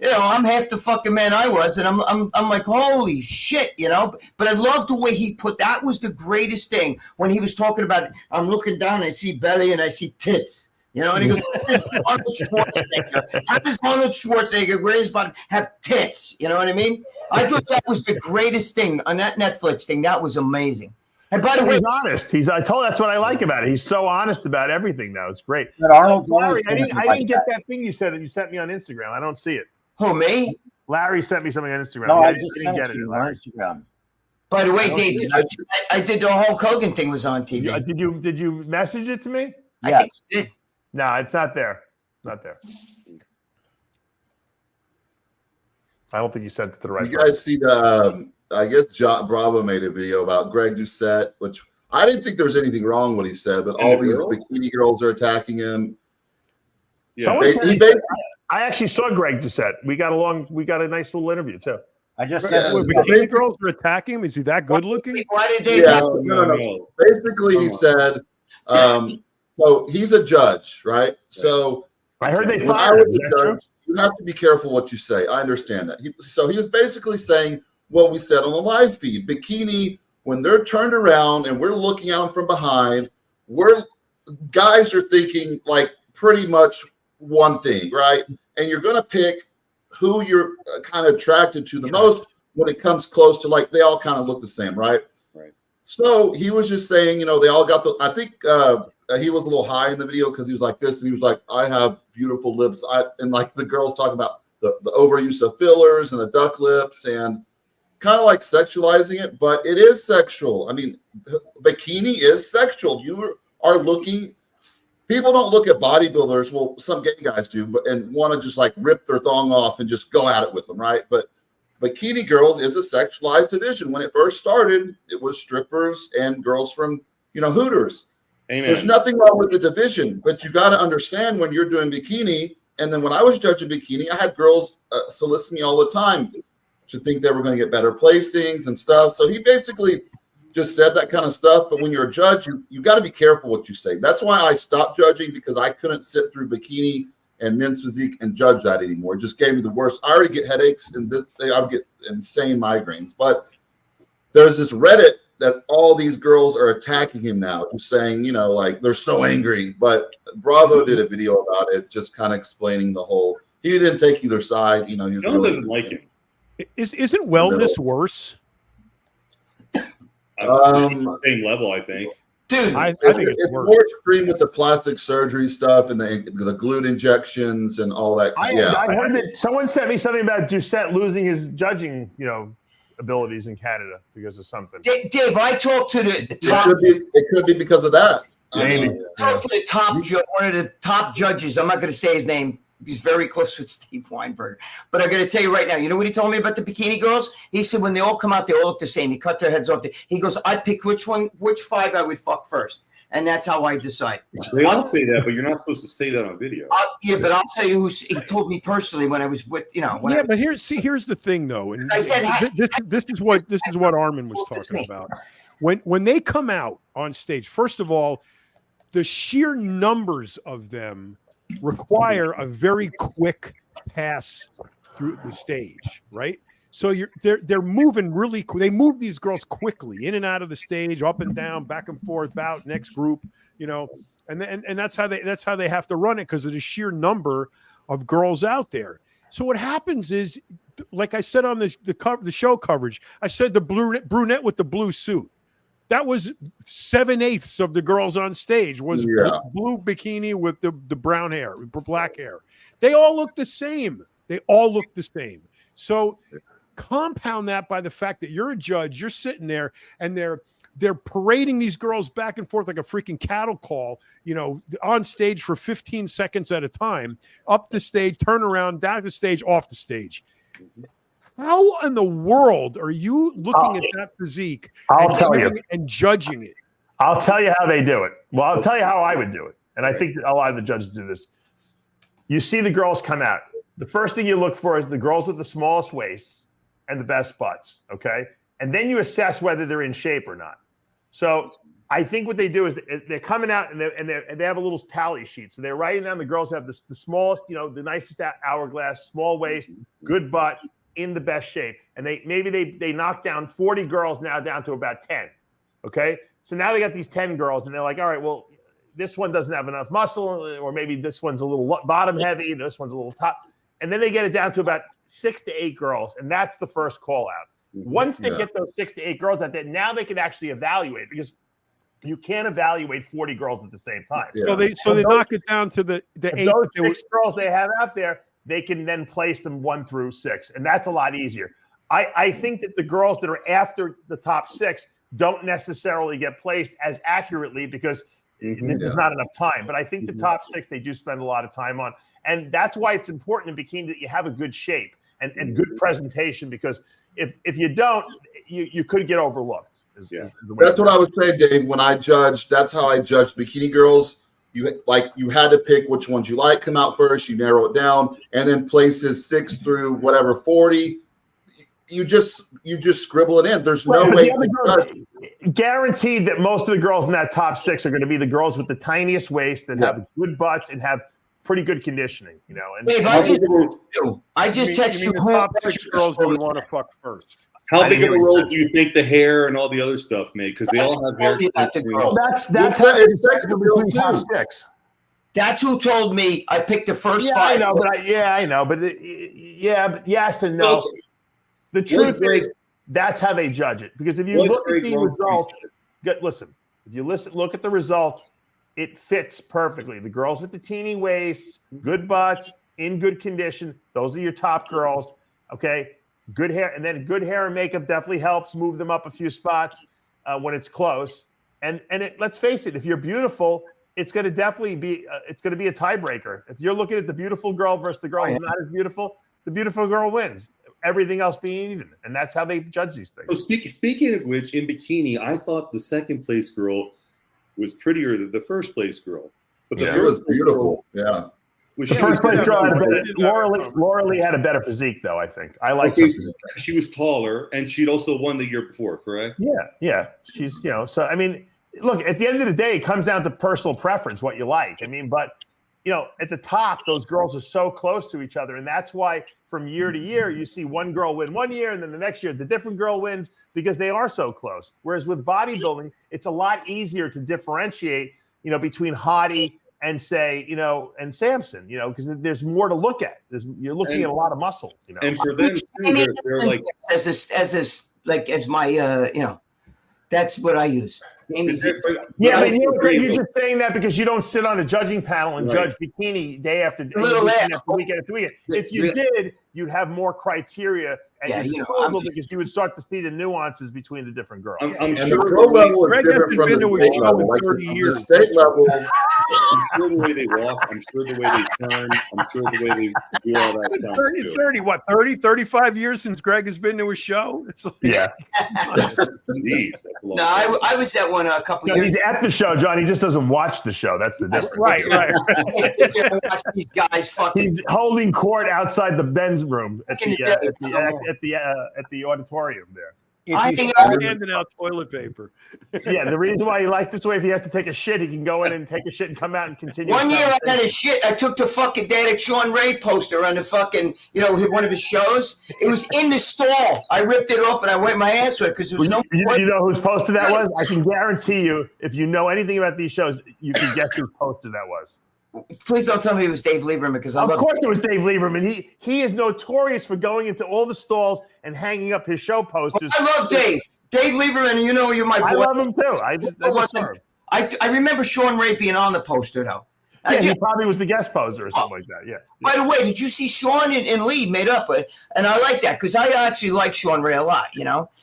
I'm half the fucking man I was. And I'm like, holy shit, But I love the way he put that was the greatest thing when he was talking about, I'm looking down and I see belly and I see tits. And he goes, Arnold Schwarzenegger. How does Arnold Schwarzenegger, where his body, have tits? You know what I mean? I thought that was the greatest thing on that Netflix thing. That was amazing. And by the way, he's honest. That's what I like about it. He's so honest about everything now. It's great. But Arnold's Larry, I didn't get that thing you said me on Instagram. I don't see it. Who, me? Larry sent me something on Instagram. No, I just didn't get it on Instagram. By the way, Dave, I did the Hulk Hogan thing was on TV. Did you message it to me? Yes. I think you did. No, it's not there. Not there. I don't think you sent it to the right. You guys see I guess John Bravo made a video about Greg Doucette, which I didn't think there was anything wrong with what he said, but all these bikini girls are attacking him. Yeah, I actually saw Greg Doucette. We got along. We got a nice little interview too. I just said bikini girls are attacking him. Is he that good looking? Why did they? No. Basically, he said. So he's a judge, right? So I heard they fired him. You have to be careful what you say. I understand that. He was basically saying what we said on the live feed. Bikini, when they're turned around and we're looking at them from behind, guys are thinking like pretty much one thing, right? And you're going to pick who you're kind of attracted to the most when it comes close to like they all kind of look the same, right? Right. So he was just saying, they all got I think he was a little high in the video because he was like this and he was like, I have beautiful lips. And like the girls talking about the overuse of fillers and the duck lips and kind of like sexualizing it, but it is sexual. I mean, bikini is sexual. You are looking. People don't look at bodybuilders. Well, some gay guys do, and want to just like rip their thong off and just go at it with them, right? But bikini girls is a sexualized division. When it first started, it was strippers and girls from Hooters. Amen. There's nothing wrong with the division, but you got to understand when you're doing bikini. And then when I was judging bikini, I had girls solicit me all the time to think they were going to get better placings and stuff. So he basically just said that kind of stuff. But when you're a judge, you got to be careful what you say. That's why I stopped judging, because I couldn't sit through bikini and men's physique and judge that anymore. It just gave me the worst. I already get headaches and I would get insane migraines. But there's this Reddit that all these girls are attacking him now, just saying, like they're so angry. But Bravo did a video about it, just kind of explaining the whole. He didn't take either side. He was really doesn't like him. Isn't wellness worse? Same level, I think. Dude, I think it's more extreme with the plastic surgery stuff and the glute injections and all that. I heard that someone sent me something about Doucette losing his judging, abilities in Canada because of something. Dave, I talked to the top. It could be because of that. Maybe. I talked to the top one of the top judges. I'm not going to say his name. He's very close with Steve Weinberg. But I'm going to tell you right now, you know what he told me about the bikini girls? He said when they all come out, they all look the same. He cut their heads off. He goes, I pick which five I would fuck first. And that's how I decide. They all say that, but you're not supposed to say that on video. But I'll tell you he told me personally when I was with, but here's the thing though. And I said, this is what Armin was talking about. when they come out on stage, first of all, the sheer numbers of them require a very quick pass through the stage, right? So they're moving really quick. They move these girls quickly in and out of the stage, up and down, back and forth, out, next group, you know, and that's how they have to run it because of the sheer number of girls out there. So what happens is, like I said on the show coverage, I said the brunette with the blue suit. That was 7/8 of the girls on stage was blue bikini with the brown hair, black hair. They all look the same. So compound that by the fact that you're a judge, you're sitting there and they're parading these girls back and forth like a freaking cattle call, you know, on stage for 15 seconds at a time, up the stage, turn around, down the stage, off the stage. How in the world are you looking at that physique and judging it? I'll tell you how they do it. Well, I'll tell you how I would do it. And I think that a lot of the judges do this. You see the girls come out. The first thing you look for is the girls with the smallest waists and the best butts, okay? And then you assess whether they're in shape or not. So I think what they do is they're coming out and they have a little tally sheet. So they're writing down the girls who have the smallest, you know, the nicest hourglass, small waist, good butt, in the best shape. And they knock down 40 girls now down to about 10. Okay. So now they got these 10 girls and they're like, all right, well, this one doesn't have enough muscle, or maybe this one's a little bottom heavy, this one's a little top. And then they get it down to about 6 to 8 girls. And that's the first call out. Once they get those 6 to 8 girls out there, now they can actually evaluate, because you can't evaluate 40 girls at the same time. So they knock it down to the 8. Those 6 girls they have out there, they can then place them 1 through 6. And that's a lot easier. I think that the girls that are after the top 6 don't necessarily get placed as accurately because there's not enough time. But I think the top 6, they do spend a lot of time on. And that's why it's important in bikini that you have a good shape and good presentation, because if you don't, you could get overlooked. That's what I was saying, Dave. When I judged, that's how I judged bikini girls. You had to pick which ones you like, come out first, you narrow it down, and then places 6 through whatever 40. You just scribble it in. There's no way to judge. Guaranteed that most of the girls in that top 6 are going to be the girls with the tiniest waist that have good butts and have pretty good conditioning, you know. And Dave, I just text you the top 6 girls we want to fuck first. How big of a role do you think the hair and all the other stuff made? Because they all have hair. That's how it's between top 6. That's who told me I picked the first 5. I know, but yes and no. The truth is, that's how they judge it. Because if you look at the results, if you look at the results, it fits perfectly. The girls with the teeny waists, good butts, in good condition, those are your top girls. Okay. Good hair, and then good hair and makeup definitely helps move them up a few spots when it's close. And let's face it, if you're beautiful, it's going to definitely be a tiebreaker. If you're looking at the beautiful girl versus the girl who's not as beautiful, the beautiful girl wins. Everything else being even, and that's how they judge these things. So speaking of which, in bikini, I thought the second place girl was prettier than the first place girl. But the it was beautiful. The first place girl had Laura Lee had a better physique, though. I think I liked her physique. She was taller, and she'd also won the year before, correct? Yeah. She's So I mean, look, at the end of the day, it comes down to personal preference, what you like. I mean, but at the top, those girls are so close to each other, and that's why from year to year you see one girl win one year, and then the next year the different girl wins because they are so close. Whereas with bodybuilding, it's a lot easier to differentiate, between hottie and say, and Samson, because there's more to look at. You're looking at a lot of muscle, And for them too, they're like as my that's what I use. You're just saying that because you don't sit on a judging panel and judge bikini day after day, weekend after weekend. If you did, you'd have more criteria at your disposal because you would start to see the nuances between the different girls. I'm sure the pro level is different from the state level. Like the state level, I'm sure the way they walk, I'm sure the way they turn, I'm sure the way they do all that stuff. 35 years since Greg has been to a show? It's like, Jeez, no, I was at one a couple years. He's at the show, John. He just doesn't watch the show. That's the difference. Right. Watch these guys fucking. He's holding court outside the Ben's room at the auditorium there. I think handing out toilet paper. Yeah, the reason why he likes this way, if he has to take a shit, he can go in and take a shit and come out and continue. one year I had a shit. I took the fucking Dated Sean Ray poster on the fucking, one of his shows. It was in the stall. I ripped it off and I wiped my ass with it because there was no. You know whose poster that was? I can guarantee you, if you know anything about these shows, you can guess whose poster that was. Please don't tell me it was Dave Lieberman because of course it was Dave Lieberman. He is notorious for going into all the stalls and hanging up his show posters. I love Dave. Dave Lieberman, you're my boy. I love him too. I remember Sean Ray being on the poster though. Yeah, he probably was the guest poser or something like that. Yeah. By the way, did you see Sean and Lee made up with? And I like that because I actually like Sean Ray a lot.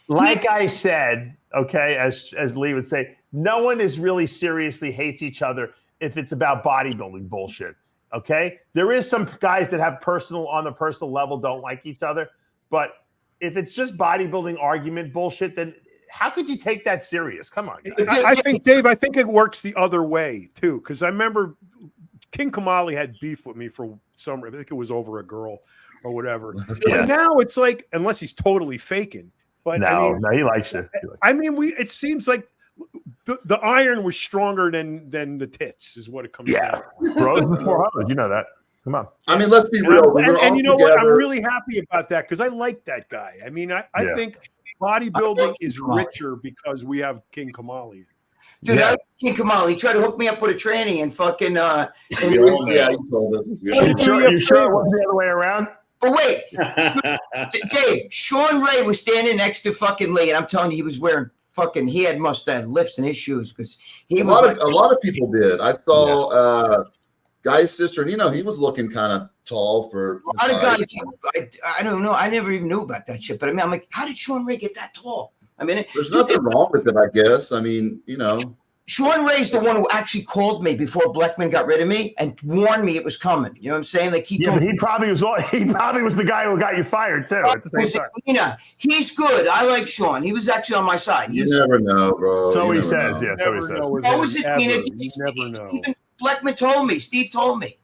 Like I said, okay, as Lee would say, no one is really seriously hates each other if it's about bodybuilding bullshit. Okay, there is some guys that have on the personal level don't like each other, but if it's just bodybuilding argument bullshit, then how could you take that serious? Come on. I think, Dave, it works the other way too. Because I remember King Kamali had beef with me for some, I think it was over a girl or whatever. Yeah. But now it's like, unless he's totally faking. But no, he likes you. It seems like the iron was stronger than the tits is what it comes down to. Bros before hoes, you know that. Come on. I mean, let's be real. And you know what? I'm really happy about that because I like that guy. I mean, I think bodybuilding is richer because we have King Kamali. Dude, I like King Kamali. He tried to hook me up with a tranny and fucking. He told us. You sure it wasn't the other way around? But wait, Dave, Sean Ray was standing next to fucking Lee, and I'm telling you, he was wearing he had mustache lifts in his shoes because he was a lot of people did. I saw Guy's sister, and he was looking kind of tall for a lot of guys. I don't know. I never even knew about that shit. But I mean, I'm like, how did Sean Ray get that tall? I mean, there's nothing wrong with it, I guess. I mean, Sean Ray's the one who actually called me before Bleckman got rid of me and warned me it was coming. You know what I'm saying? Like but he probably was the guy who got you fired too. At the same time. He's good. I like Sean. He was actually on my side. You never know, bro. So he says. Yeah. So he says. What was it? You never know. Even Bleckman told me. Steve told me.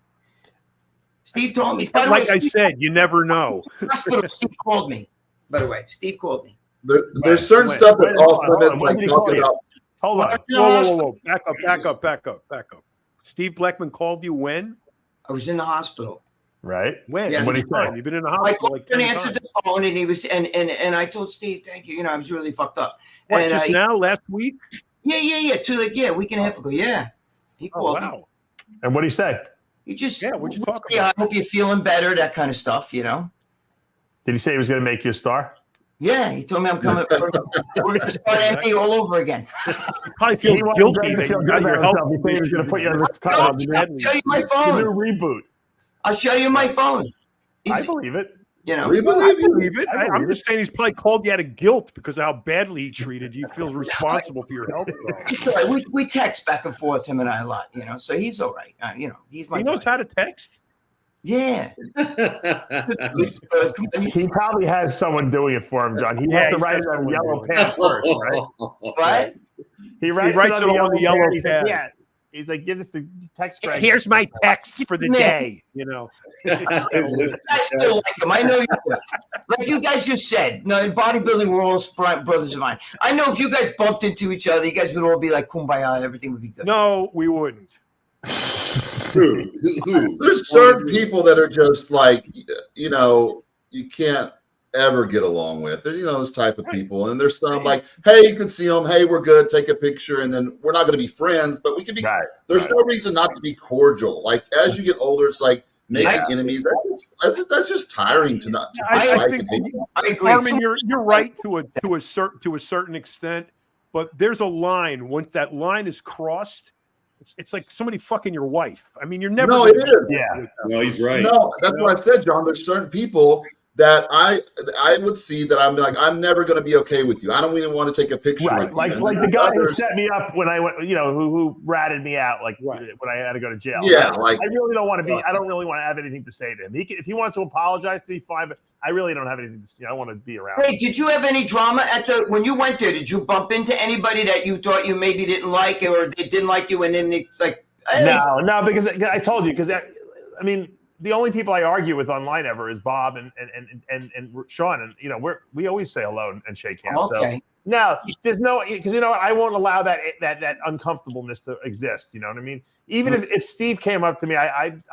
By the way, I said, you never know. Hospital. Steve called me. By the way, Steve called me. There's certain stuff that's off limits, like talking about. Hold on. Whoa. Back up. Steve Bleckman called you when? I was in the hospital. Right. When? Yeah, When you've been in the hospital. I answered the phone and he was and I told Steve, thank you. I was really fucked up. What, and just now, last week? Yeah. A week and a half ago. Yeah. He called me. And what did he say? He just what'd you talk about? Yeah, I hope you're feeling better, that kind of stuff, Did he say he was gonna make you a star? Yeah, he told me I'm coming. We're going to start empty all over again. You probably feel guilty that you got your health. He was going to put you on the I'll show you my phone. Reboot. I'll show you my phone. I believe it. We believe it. I'm just saying he's probably called you out of guilt because of how badly he treated you. He feels responsible for your health. We text back and forth, him and I, a lot. So he's all right. He's my. He knows how to text. Yeah. He probably has someone doing it for him, John. He has to write it on a yellow pad first, right? What? He writes it on the yellow pad. He's like, give us the text. Here's my text for the day. I still like him. I know you do. Like you guys just said. No, in bodybuilding, we're all brothers of mine. I know if you guys bumped into each other, you guys would all be like kumbaya. Everything would be good. No, we wouldn't. There's certain people that are just like, you can't ever get along with. There's, those type of people. And there's some like, hey, you can see them. Hey, we're good. Take a picture. And then we're not going to be friends, but we can be. There's no reason not to be cordial. Like as you get older, it's like making enemies. That's just tiring to not. I agree. Armin, you're right to a certain extent, but there's a line. Once that line is crossed, it's like somebody fucking your wife. I mean, you're never. No, it is. Yeah. No, he's right. No, that's what I said, John. There's certain people that I would see that I'm like, I'm never going to be okay with you. I don't even want to take a picture with you. Like the guy who set me up when I went, who ratted me out, when I had to go to jail. Yeah, I really don't want to be. I don't really want to have anything to say to him. If he wants to apologize to me, fine. But I really don't have anything to say. I don't want to be around. Hey, did you have any drama when you went there? Did you bump into anybody that you thought you maybe didn't like, or they didn't like you, and then it's like? Hey. No, because I told you. Because I mean, the only people I argue with online ever is Bob and Sean, and you know we always say hello and shake hands. Okay. So no, there's no, because you know what, I won't allow that uncomfortableness to exist. You know what I mean? Even if Steve came up to me, I'd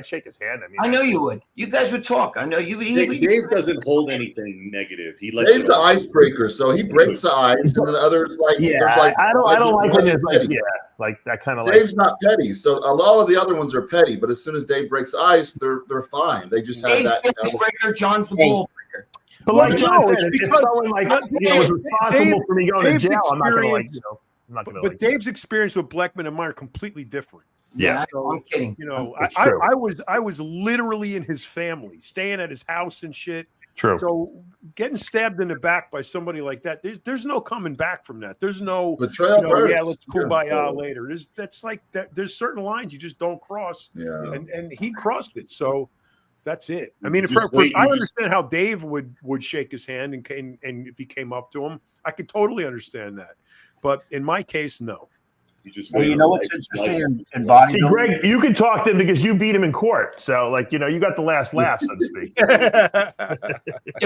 shake his hand. I mean, I know you would. You guys would talk. I know you would. Dave doesn't hold anything negative. He lets Dave's the icebreaker, so he breaks the ice, and then the others like yeah, there's like I don't like when there's like petty. like that kind of Dave's not petty, so a lot of the other ones are petty. But as soon as Dave breaks ice, they're fine. They just have Dave's that. the icebreaker, John's the ball breaker. But Well, like John no, said, it's if because- someone like was responsible for me going to Dave's jail, I'm not gonna like experience- I'm not gonna But like. Dave's experience with Bleckman and mine are completely different. Yeah. I'm kidding. You know, It's I true. was literally in his family, staying at his house and shit. True. So getting stabbed in the back by somebody like that, there's no coming back from that. There's no, Betrayal hurts. yeah, let's kumbaya Yeah. later. That's like that. There's certain lines you just don't cross, Yeah. and he crossed it. So that's it. I mean, I understand how Dave would shake his hand and if he came up to him, I could totally understand that. But in my case, no. Well, you know what's interesting in See, bodybuilding? Greg, you can talk to him because you beat him in court. So, like, you know, you got the last laugh, so to speak. Yeah,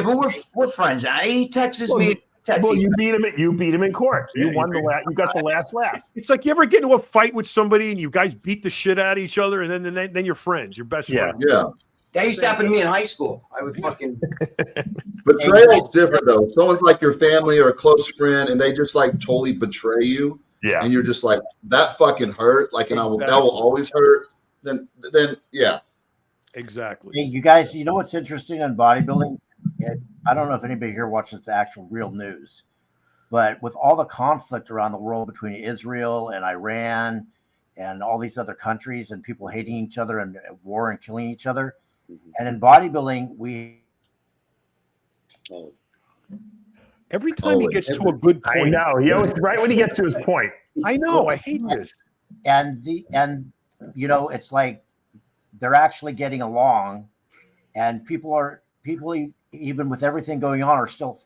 but we're friends. He texts me. Well, you beat him in court. You won the last. You got the last laugh. It's like you ever get into a fight with somebody and you guys beat the shit out of each other, and then you're friends. You're best friends. Yeah. That used to happen to me in high school. I would fucking. Betrayal's different though. If someone's like your family or a close friend, and they just like totally betray you. Yeah. And you're just like, that fucking hurt. Like, and that will always hurt. Then yeah. Exactly. Hey, you guys, you know what's interesting in bodybuilding? I don't know if anybody here watches the actual real news, but with all the conflict around the world between Israel and Iran and all these other countries and people hating each other and war and killing each other, and in bodybuilding, Every time he gets to a good point, I know. He always right when he gets to his point. I know. I hate this. and you know, it's like they're actually getting along, and people even with everything going on are still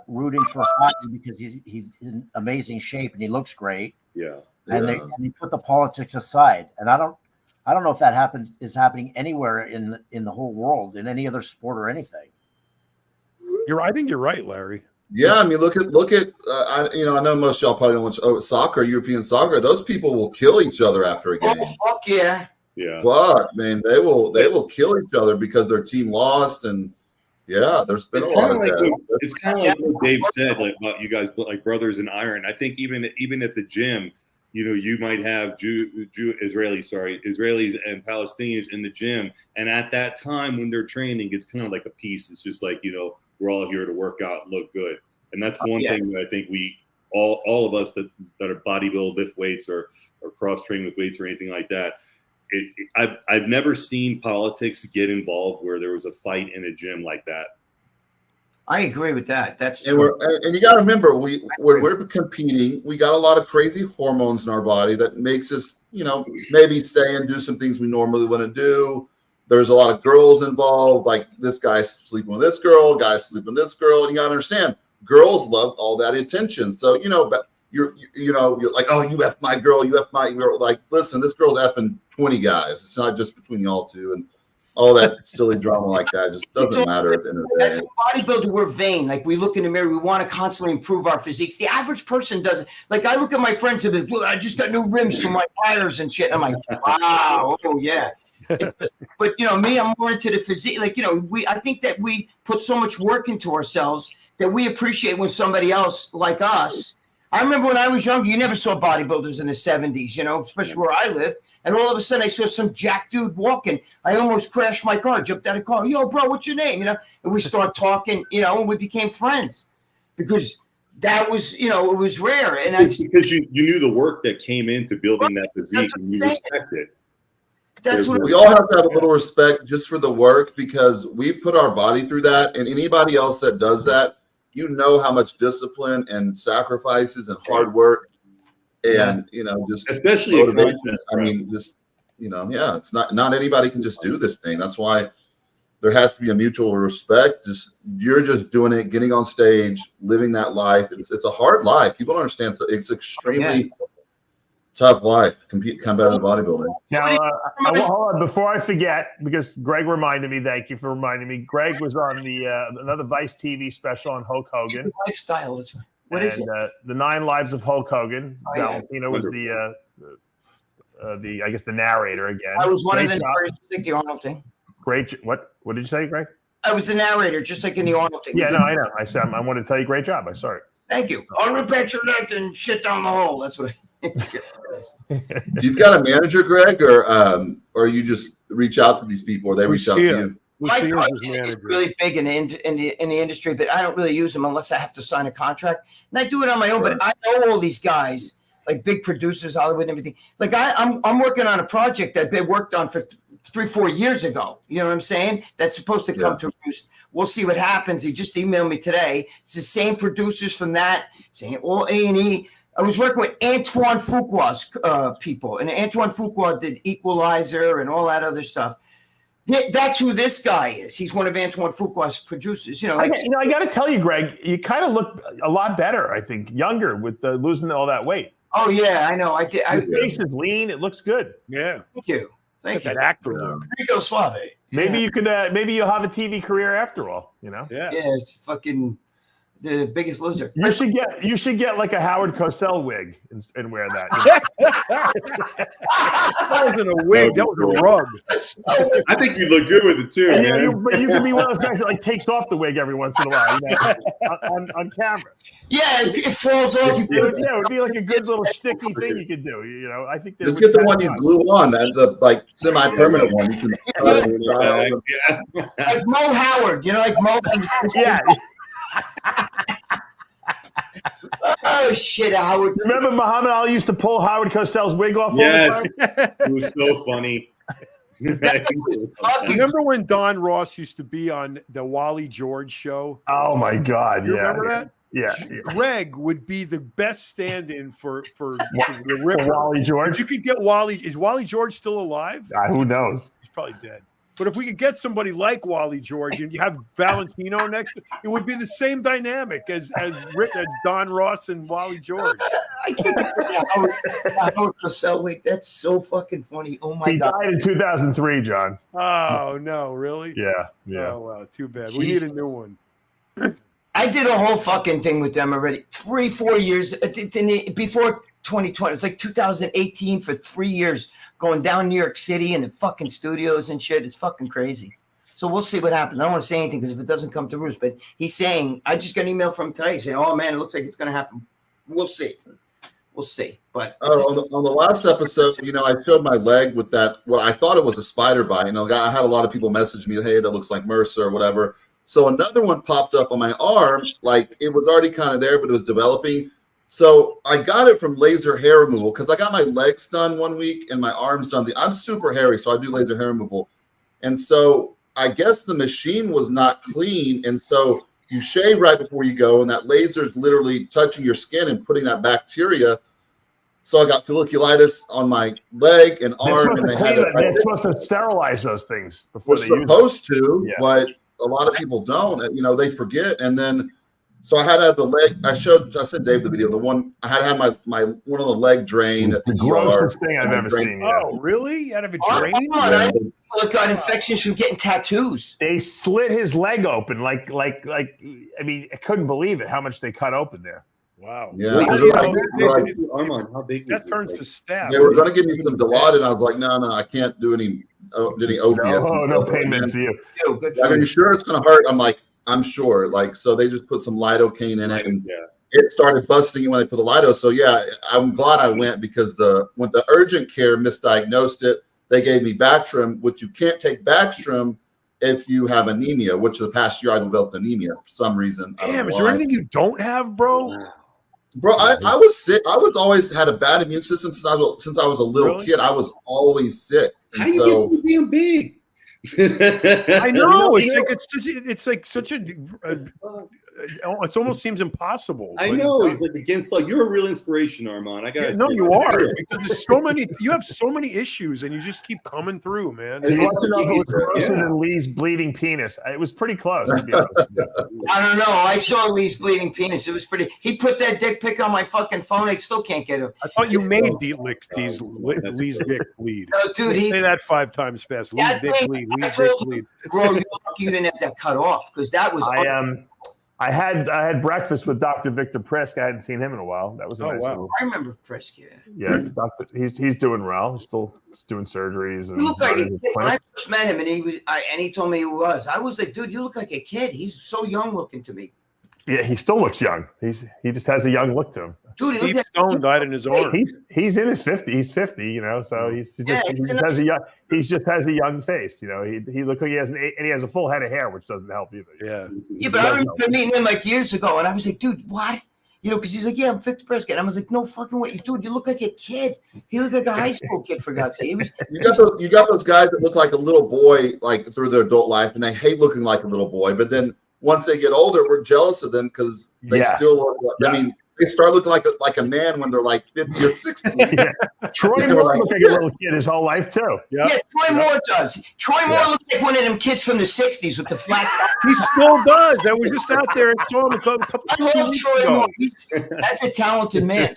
rooting for Hottie because he's in amazing shape and he looks great. Yeah. And they put the politics aside. And I don't know if that is happening anywhere in the whole world in any other sport or anything. I think you're right, Larry. Yeah, I mean, look at. I know most of y'all probably don't watch soccer, European soccer. Those people will kill each other after a game. Oh, fuck yeah. Yeah. But man, they will kill each other because their team lost, and yeah, there's been a lot of that. It's kind of like what Dave said, like about you guys, like brothers in iron. I think even at the gym, you know, you might have Israelis and Palestinians in the gym, and at that time when they're training, it's kind of like a piece. It's just like, you know, we're all here to work out, look good, and that's one thing that I think we all of us that are bodybuild, lift weights, or cross train with weights or anything like that. I've never seen politics get involved where there was a fight in a gym like that. I agree with that. That's And true. and you got to remember, we're competing. We got a lot of crazy hormones in our body that makes us, you know, maybe say and do some things we normally want to do. There's a lot of girls involved. Like this guy's sleeping with this girl, guy's sleeping with this girl, and you got to understand, girls love all that attention. So but you're like, oh, you F my girl, you F my girl. Like, listen, this girl's effing 20 guys. It's not just between y'all two, and all that silly drama like that just doesn't matter at the end of the day. As a bodybuilder, we're vain. Like, we look in the mirror, we want to constantly improve our physiques. The average person doesn't. Like, I look at my friends and be like, look, I just got new rims for my tires and shit. I'm like, wow, oh yeah. But you know, me, I'm more into the physique. Like, you know, I think that we put so much work into ourselves that we appreciate when somebody else like us. I remember when I was younger, you never saw bodybuilders in the 70s, you know, especially where I lived. And all of a sudden I saw some jack dude walking. I almost crashed my car, jumped out of the car. Yo, bro, what's your name? You know, and we start talking, you know, and we became friends because that was, you know, it was rare. And it's because you knew the work that came into building that physique and you respect it. That's what we all have to have a little respect just for the work because we've put our body through that. And anybody else that does that, you know how much discipline and sacrifices and hard work and, you know, just especially motivation. I mean, just, you know, yeah, it's not anybody can just do this thing. That's why there has to be a mutual respect. You're just doing it, getting on stage, living that life. It's a hard life. People don't understand. So it's extremely tough life. Competitive bodybuilding. Now, hold on before I forget, because Greg reminded me. Thank you for reminding me. Greg was on the another Vice TV special on Hulk Hogan. Lifestyle. What is it? The 9 Lives of Hulk Hogan. Oh, yeah. Valentino was the I guess the narrator again. I was one Great of the job. narrators, just like the Arnold thing. Great. What did you say, Greg? I was the narrator, just like in the Arnold thing. Yeah, no, I know. I said I want to tell you, great job. I saw it. Thank you. I'll repent your neck and shit down the hole. That's what You've got a manager, Greg, or you just reach out to these people, or they reach out to you? Mike is really big in the industry, but I don't really use them unless I have to sign a contract. And I do it on my own. But I know all these guys, like big producers, Hollywood, and everything. Like I'm working on a project that they worked on for 3-4 years ago. You know what I'm saying? That's supposed to come to roost. We'll see what happens. He just emailed me today. It's the same producers from that, saying all A&E. I was working with Antoine Fuqua's people, and Antoine Fuqua did Equalizer and all that other stuff. That's who this guy is. He's one of Antoine Fuqua's producers. You know, like, I got to tell you, Greg, you kind of look a lot better. I think younger with losing all that weight. Oh yeah, I know. I did. Your face is lean. It looks good. Yeah. Thank you. Thank you. That actor look. Rico Suave. Maybe you could. Maybe you'll have a TV career after all. You know. Yeah. Yeah, it's fucking the Biggest Loser. You should get like a Howard Cosell wig and wear that. That wasn't a wig. That was a rug. I think you look good with it too, man. But you can be one of those guys that like takes off the wig every once in a while, you know, on camera. Yeah, it falls off. It would be like a good little sticky thing you could do. You know, I think Just get the one you glue on, the like semi-permanent one. You can, like Mo Howard, you know, like Mo. Yeah. Oh shit, Howard! Remember Muhammad Ali used to pull Howard Cosell's wig off? Yes, all the time? it was so funny. Remember when Don Ross used to be on the Wally George show? Oh my God! You yeah. remember that? Yeah. Greg would be the best stand-in for the Ripper. Wally George. If you could get Wally, is Wally George still alive? Who knows? He's probably dead. But if we could get somebody like Wally George and you have Valentino next, it would be the same dynamic as Don Ross and Wally George. I can't Howard Cosell wig. That's so fucking funny. Oh my God! He died in 2003, John. Oh no, really? Yeah. Oh wow, too bad. We need a new one. I did a whole fucking thing with them already. 3-4 years before 2020. It's like 2018 for 3 years, going down New York City and the fucking studios and shit. It's fucking crazy. So we'll see what happens. I don't want to say anything because if it doesn't come to roost, but he's saying, I just got an email from him today saying, oh man, it looks like it's going to happen. We'll see. We'll see. But on the last episode, you know, I showed my leg with that, what I thought it was a spider bite. You know, I had a lot of people message me, hey, that looks like MRSA or whatever. So another one popped up on my arm, like it was already kind of there, but it was developing. So I got it from laser hair removal because I got my legs done 1 week and my arms done. I'm super hairy, so I do laser hair removal. And so I guess the machine was not clean. And so you shave right before you go, and that laser is literally touching your skin and putting that bacteria. So I got folliculitis on my leg and arm. They're supposed to sterilize those things before they use them. Supposed to, but a lot of people don't. You know, they forget. And then, so I had to have the leg. I sent Dave the video. The one I had to have my one of the leg drained. The grossest thing I've ever seen. Yeah. Oh, really? Out of a drain? People got infections from getting tattoos. They slit his leg open, like. I mean, I couldn't believe it. How much they cut open there. Wow. Yeah. Armand, how big that turns to stab. They were going to give me some Dilaudid, and I was like, no, I can't do any opiates. No payments for you. Are you sure it's going to hurt? I'm like, I'm sure. Like, so they just put some lidocaine in it, and it started busting when they put the lido. So yeah, I'm glad I went because when the urgent care misdiagnosed it, they gave me Bactrim, which you can't take Bactrim if you have anemia, which the past year I developed anemia for some reason. Damn, is there anything you don't have, bro? Bro, I was sick. I was always had a bad immune system since I was a little kid. I was always sick. How do you get so damn big? I know. It's like such a It almost seems impossible. I know he's like against like you're a real inspiration, Armand. I got no, you are because there's so many. You have so many issues, and you just keep coming through, man. He wants to know if it was closer than Lee's bleeding penis. It was pretty close. To be honest with you. I don't know. I saw Lee's bleeding penis. It was pretty. He put that dick pic on my fucking phone. I still can't get it. I thought you made Lee's dick bleed. No, dude, say that 5 times fast. Lee's dick bleed. Lee's dick bleed. Bro, you're lucky you didn't have that cut off because that was. I had breakfast with Dr. Victor Prisk. I hadn't seen him in a while. That was a nice little. I remember Prisk. Yeah, Doctor. He's doing well. He's still doing surgeries. And you look like a kid. When I first met him, and he told me he was. I was like, dude, you look like a kid. He's so young looking to me. Yeah, he still looks young. He just has a young look to him. Dude, Steve Stone died in his arm. He's in his 50s. He's 50, you know, so he just has a young face, you know. He looks like he has and he has a full head of hair, which doesn't help either. Yeah, but I remember meeting him like years ago, and I was like, dude, what? You know, because he's like, yeah, I'm Victor Prescott. And I was like, no fucking way, dude, you look like a kid. He looked like a high school kid, for God's sake. You got those guys that look like a little boy, like through their adult life, and they hate looking like a little boy, but then once they get older, we're jealous of them because they still look like, I mean, they start looking like a man when they're like 50 or 60. Troy Moore looked like a little kid his whole life too. Yeah, Troy Moore does. Troy Moore looks like one of them kids from the 60s with the flat top. He still does. I was just out there and saw him a couple I love Troy Moore. That's a talented man.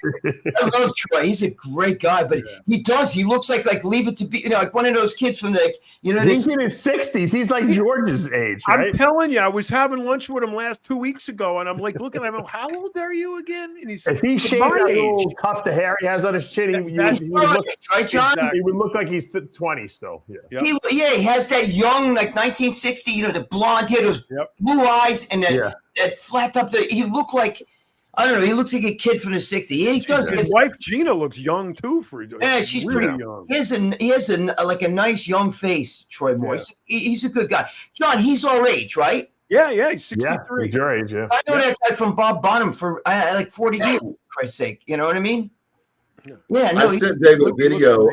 I love Troy. He's a great guy, but he does. He looks like Leave It to Be, you know, like one of those kids from the, you know, he's in his 60s. He's like George's age, right? I'm telling you, I was having lunch with him last 2 weeks ago, and I'm like looking at him, how old are you again? And he's if he shaved that little tuft of hair he has on his chin, he would look, right, John? He would look like he's 20 still. Yeah, he has that young, like 1960, you know, the blonde hair, those blue eyes, and that flat up. He looked like, I don't know, he looks like a kid from the 60s. He does. His wife Gina looks young too. She's really pretty young. He has a nice young face, Troy Moore. Yeah. He's a good guy. John, he's our age, right? Yeah, he's 63. Yeah, he's your age, I know that guy from Bob Bonham for like 40 years, for Christ's sake. You know what I mean? Yeah, no, I sent David a video.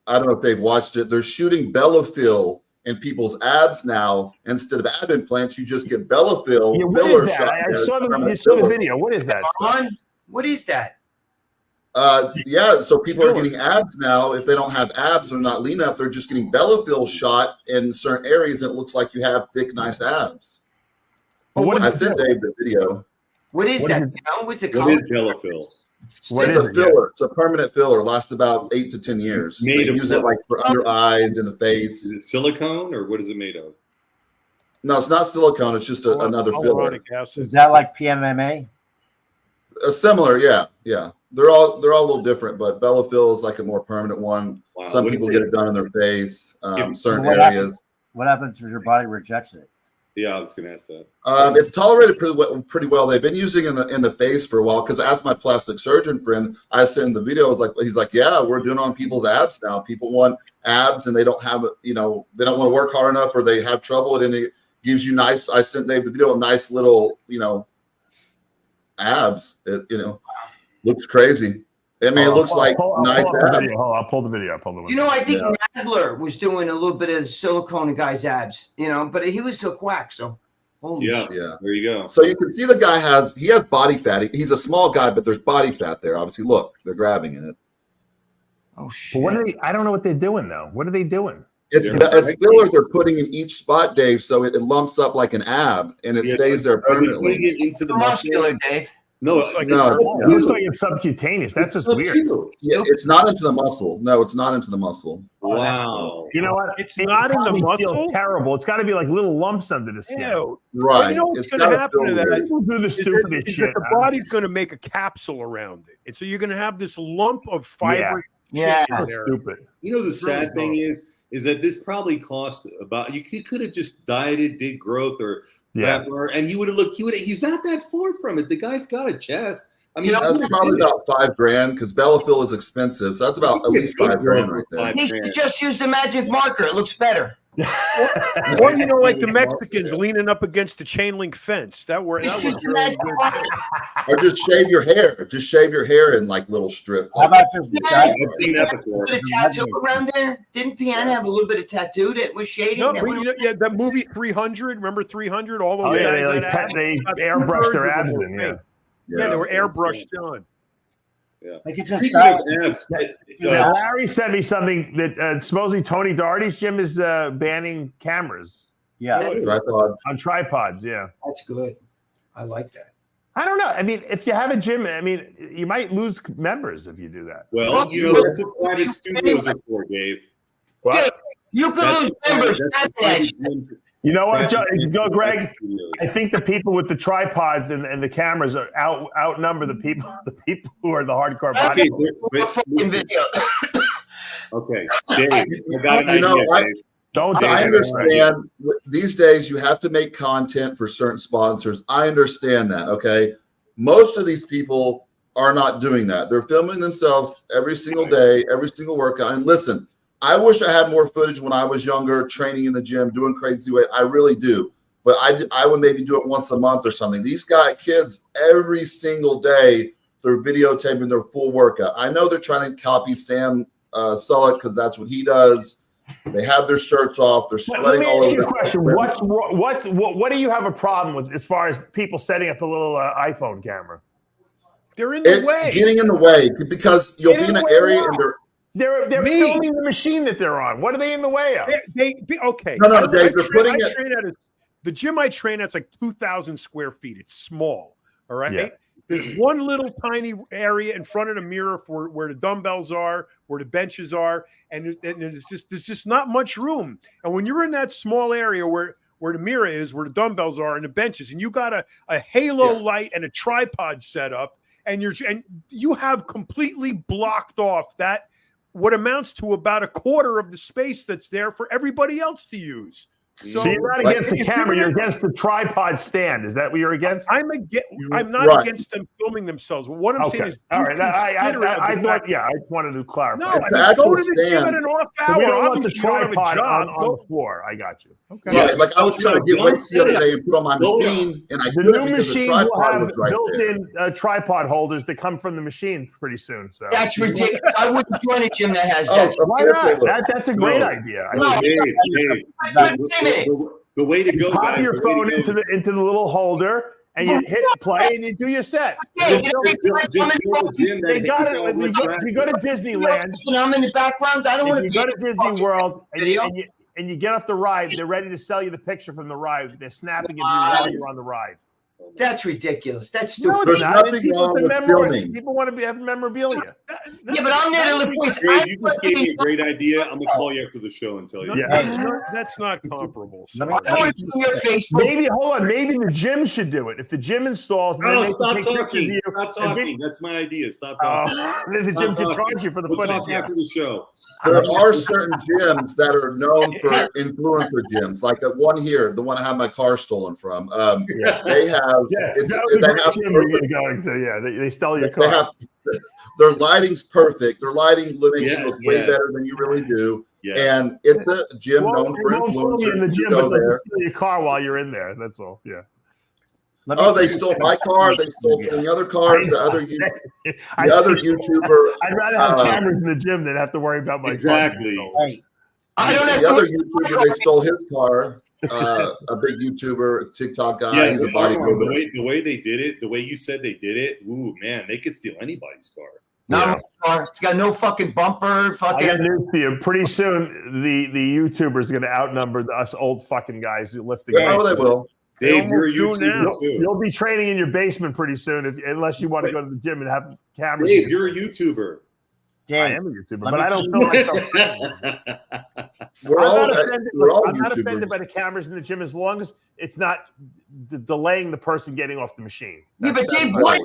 I don't know if they've watched it. They're shooting Bellafill in people's abs now. Instead of ab implants, you just get Bellafill. Yeah, what is that? I saw the video. What is that? What is that? So people are getting abs now. If they don't have abs or not lean enough, they're just getting Bellafill shot in certain areas, and it looks like you have thick, nice abs. I sent Dave the video. What is that? What's it called? What is Bellafill? It's a filler. It's a permanent filler. Lasts about 8 to 10 years. They use it like for under eyes and the face. Is it silicone or what is it made of? No, it's not silicone. It's just another filler. Is that like PMMA? Similar, yeah. They're all a little different, but Bellafill is like a more permanent one. Wow. Some people get it done in their face, certain areas. What happens if your body rejects it? Yeah, I was going to ask that. It's tolerated pretty well. They've been using it in the face for a while because I asked my plastic surgeon friend, I sent him the video. He's like, yeah, we're doing it on people's abs now. People want abs and they don't have, they don't want to work hard enough or they have trouble. And it gives you nice. I sent Dave the video of nice little, abs. It, looks crazy. I mean, it looks like nice abs. I'll pull the video. I think Nadler was doing a little bit of silicone in guys' abs, but he was so quack. So, yeah. There you go. So you can see the guy has body fat. He's a small guy, but there's body fat there. Obviously, look, they're grabbing it. Oh shit! What are they? I don't know what they're doing though. What are they doing? It's filler they're putting in each spot, Dave, so it lumps up like an ab and it stays there permanently. Into the muscular, Dave. No, it looks like it's subcutaneous. That's just weird. Yeah, it's not into the muscle. No, it's not into the muscle. Wow. You know what? It's not in the muscle. Feels terrible. It's got to be like little lumps under the skin. Right. You know what's going to happen to that? People do the stupidest shit. The body's going to make a capsule around it, and so you're going to have this lump of fiber. Yeah, that's stupid. The sad thing is that this probably cost about. You could have just dieted, did growth, or. Yeah, and he would have looked. He's not that far from it. The guy's got a chest. I mean, that's probably about $5,000 because Bellafill is expensive. So that's about at least $5,000 right there. He just used the magic marker. It looks better. Or like the Mexicans leaning up against the chain link fence. That was really good. Or just shave your hair. Just shave your hair in like little strip. How about just I've seen that before. A tattoo around there? Didn't Piana have a little bit of tattoo that was shading? No, that movie 300. Remember 300? All those guys they airbrushed their abs in. Yeah, they were airbrushed on. Yeah. Speaking of abs, Larry sent me something that supposedly Tony Doherty's gym is banning cameras. Yeah, on tripods. Yeah, that's good. I like that. I don't know. I mean, if you have a gym, I mean, you might lose members if you do that. Well, that's what private studios are for, Dave. Dude, you could lose members. You know what, Greg? I think the people with the tripods and the cameras are outnumber the people who are the hardcore bodybuilders. Okay, Dave, I got an idea, Dave. I understand these days you have to make content for certain sponsors. I understand that. Okay. Most of these people are not doing that. They're filming themselves every single day, every single workout. And listen, I wish I had more footage when I was younger, training in the gym, doing crazy weight. I really do. But I would maybe do it once a month or something. These kids, every single day, they're videotaping their full workout. I know they're trying to copy Sam Sulek because that's what he does. They have their shirts off. They're sweating all over. Let me ask you a question. What do you have a problem with as far as people setting up a little iPhone camera? They're in the way. Getting in the way because you'll be in an area and they're filming the machine that they're on. What are they in the way of? Okay. No, Dave, they're putting it. The gym I train at's like 2,000 square feet. It's small. All right. Yeah. There's one little tiny area in front of the mirror for where the dumbbells are, where the benches are, and there's just not much room. And when you're in that small area where the mirror is, where the dumbbells are, and the benches, and you got a halo light and a tripod set up, and you have completely blocked off that what amounts to about a quarter of the space that's there for everybody else to use. So you're not against the camera, you're against the tripod stand. Is that what you're against? I'm not against them filming themselves. What I'm saying is, all right. I thought, I just wanted to clarify. No, go to the gym in an off hour. So we don't want the tripod on the floor. I got you. Okay. Yeah, like I was trying to get weights the other day and put on my machine, and the new machines will have built-in tripod holders that come from the machine pretty soon. So that's ridiculous. I wouldn't join a gym that has that. Why not? That's a great idea. The way to go, pop your phone into the little holder, and you hit play, and you do your set. You go to Disneyland. I'm in the background. I don't want to go to Disney World, and you get off the ride. They're ready to sell you the picture from the ride. They're snapping of you while you're on the ride. That's ridiculous. That's stupid. No, there's nothing wrong with filming. People want to have memorabilia. Yeah, but I'm there to lift weights. You just gave me a great idea. I'm gonna call you after the show and tell you. Yeah, that's not comparable. So. Maybe hold on. Maybe the gym should do it. If the gym installs, stop talking. Stop talking. That's my idea. Stop talking. The gym can charge you for the footage. Talk after the show. There are certain gyms that are known for influencer gyms, like the one here, the one I had my car stolen from. They have. They stole your car. Their lighting's perfect. Their lighting makes you look way better than you really do. Yeah. And it's a gym known for influencers. In the gym, but they steal your car while you're in there. That's all. Yeah. They stole my car. They stole the other cars. The other YouTuber. I'd rather have cameras in the gym than have to worry about my car. Right. I don't know. The other YouTuber, they stole his car. A big YouTuber, TikTok guy. He's a bodybuilder. The way they did it, the way you said they did it, ooh man, they could steal anybody's car. Not my car. It's got no fucking bumper. I got news for you. Pretty soon, the YouTubers are going to outnumber us old fucking guys who lift the game. Oh, they will. Dave, you're a YouTuber too. You'll be training in your basement pretty soon, unless you want to go to the gym and have cameras. Dave, you're a YouTuber. I am a YouTuber, but I don't film myself. I'm not offended by the cameras in the gym as long as it's not delaying the person getting off the machine. Yeah, but Dave, what is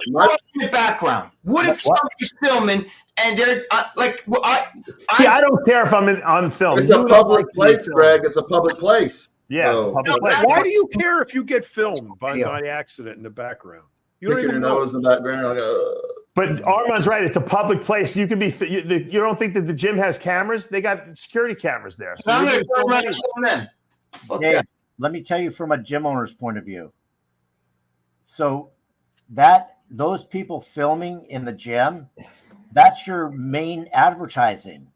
in the background? What if somebody's filming and they're I don't care if I'm on film. It's a public place, Greg. It's a public place. Yeah, it's a public place. Why do you care if you get filmed by accident in the background? You don't even your nose in the background. But Armand's right. It's a public place. You can be. You don't think that the gym has cameras? They got security cameras there. So I'm going to go around and film them. Fuck Dave, that. let me tell you from a gym owner's point of view. So those people filming in the gym, that's your main advertising.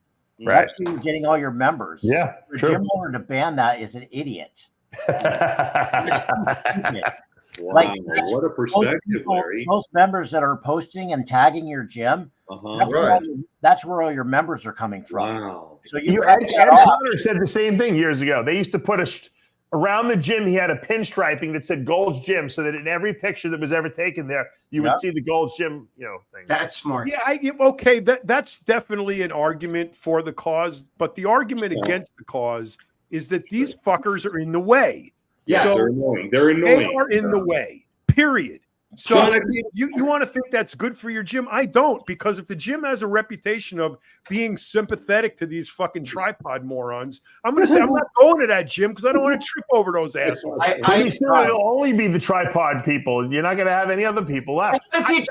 Right. That's where you're getting all your members. Yeah, For a true. gym owner to ban that is an idiot. Wow, Like, what a perspective, Larry. Most members that are posting and tagging your gym, that's where all your members are coming from. Wow. So Ed Connor said the same thing years ago. They used to put around the gym. He had a pinstriping that said Gold's Gym, so that in every picture that was ever taken there, you would see the Gold's Gym, thing. That's smart. Yeah, okay. That's definitely an argument for the cause, but the argument against the cause is that these fuckers are in the way. Yeah, so they're annoying. They're annoying. They are in the way. Period. So you want to think that's good for your gym? I don't, because if the gym has a reputation of being sympathetic to these fucking tripod morons, I'm going to say I'm not going to that gym because I don't want to trip over those assholes. It'll only be the tripod people. You're not going to have any other people left. I think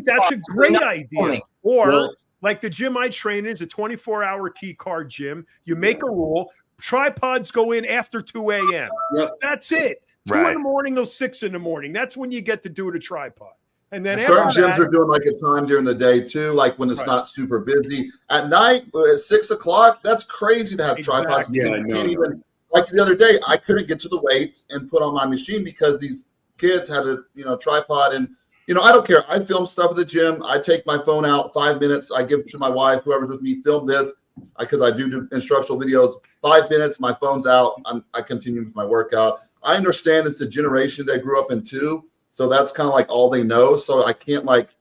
that's a great idea. Or like the gym I train in is a 24-hour key card gym. You make a rule. Tripods go in after 2 a.m. Yep. That's it. 2 in the morning till 6 in the morning. That's when you get to do the tripod. And then certain gyms are doing like a time during the day too, like when it's not super busy. At night, at 6 o'clock, that's crazy to have tripods. Yeah, you can't even, like the other day, I couldn't get to the weights and put on my machine because these kids had a tripod. And I don't care. I film stuff at the gym. I take my phone out 5 minutes. I give it to my wife, whoever's with me, film this. Because I do instructional videos, 5 minutes, my phone's out. I continue with my workout. I understand it's a generation they grew up in too, so that's kind of like all they know. So I can't like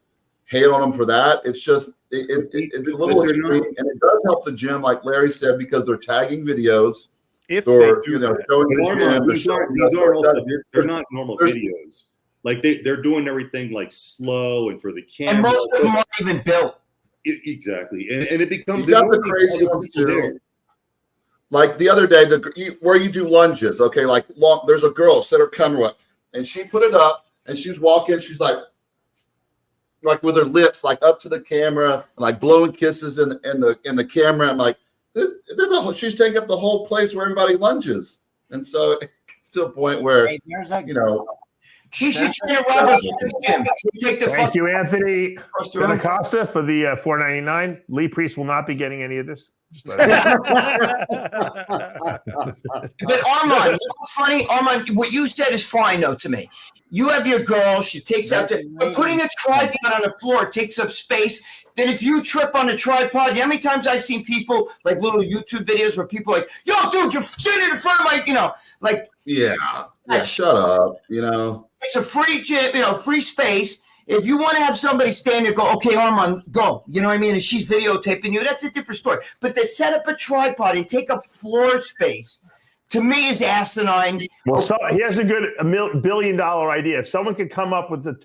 hate on them for that. It's just it's a little extreme, and it does help the gym, like Larry said, because they're tagging videos. If showing that. the gym. These are also they're not normal videos. Like they're doing everything like slow and for the camera. And most of them aren't even built. Exactly, and it becomes. You got the crazy ones too. Like the other day, where you do lunges, okay? Like there's a girl set her camera up, and she put it up, and she's walking. She's like with her lips like up to the camera, and like blowing kisses in the camera. I'm like, she's taking up the whole place where everybody lunges, and so it's to a point where She should train at Robert's gym. Thank you, Anthony Acosta, for the $4.99. Lee Priest will not be getting any of this. But Armand, what's funny? Armand, what you said is fine though to me. You have your girl, she takes out but putting a tripod on the floor takes up space. Then if you trip on a tripod, how many times I've seen people like little YouTube videos where people are like, yo, dude, you're sitting in front of my, shut up, It's a free gym, free space. If you want to have somebody stand there, go, okay, Armand, go. You know what I mean? And she's videotaping you. That's a different story. But to set up a tripod and take up floor space, to me, is asinine. Well, he has a good $1 billion idea. If someone could come up with a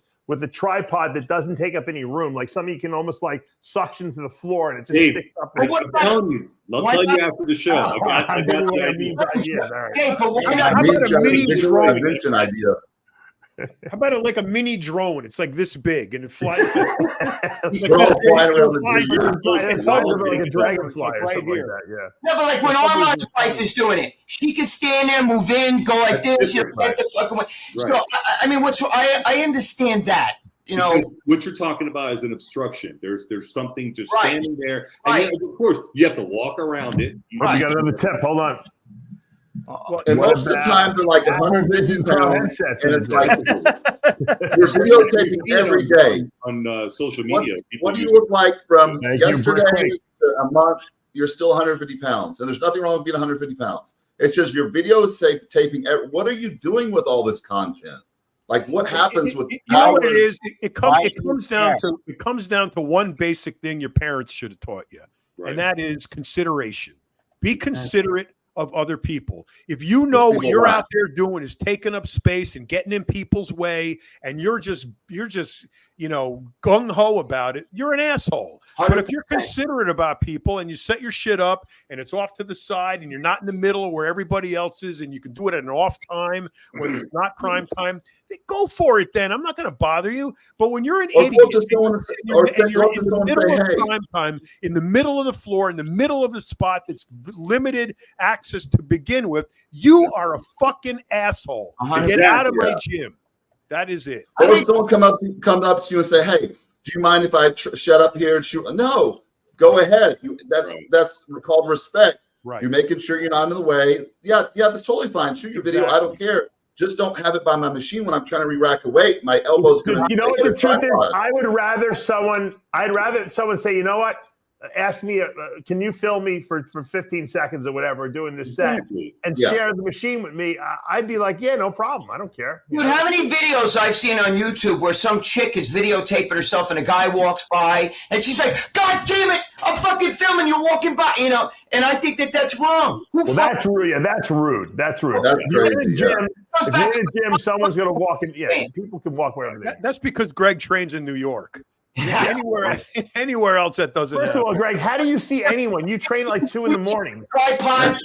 tripod that doesn't take up any room, like something you can almost like suction to the floor and it just sticks up. I'm telling you. I'll tell you after the show. I got the idea. Okay, but why not? How about a mini drone? Idea. How about a mini drone? It's like this big and it flies. It's like a dragonfly or something like that. Yeah. No, but like when Armand's wife is doing it, she can stand there, move in, go like this. Get the fuck away. So I mean, I understand that. Because what you're talking about is an obstruction. There's something just standing there, and then, of course you have to walk around it. You got another tip. Hold on. And most of the time they're like 150 pounds, and it's like you're videotaping every day on social media. What do you look like from yesterday to a month? You're still 150 pounds, and there's nothing wrong with being 150 pounds. It's just your videotaping. What are you doing with all this content? Like what happens with? You know what it is? It comes down to one basic thing your parents should have taught you, and that is consideration. Be considerate of other people. If you know what people you're laugh. out there doing is taking up space and getting in people's way, and you're just gung ho about it, you're an asshole. But if you're 100%. considerate about people and you set your shit up and it's off to the side and you're not in the middle where everybody else is, and you can do it at an off time when it's not prime time, then go for it. Then I'm not going to bother you. But when you're an Or idiot, go to someone and say, you're or in say, the go to someone and middle say, of hey, prime time, in the middle of the floor, in the middle of the spot that's limited access to begin with, you are a fucking asshole. Get out of my gym. That is it. or if someone come up to you and say, hey, do you mind if I shut up here and shoot? No, go ahead. That's called respect. Right. You're making sure you're not in the way. Yeah, that's totally fine. Shoot your video. I don't care. Just don't have it by my machine when I'm trying to re-rack a weight. My elbow's going to. You know what the truth is? I'd rather someone say, you know what? Ask me, can you film me for 15 seconds or whatever, doing this set, and share the machine with me? I'd be like, yeah, no problem. I don't care. Dude, how many videos I've seen on YouTube where some chick is videotaping herself and a guy walks by and she's like, God damn it, I'm fucking filming, you're walking by, and I think that's wrong. That's rude. Yeah, that's rude. That's rude. That's if you're in a crazy, gym, if you're in a gym, someone's going to walk in. Yeah, people can walk wherever they want. That's because Greg trains in New York. Anywhere else that doesn't First happen. of all, Greg, how do you see anyone? You train at like 2 in the morning. Tripod.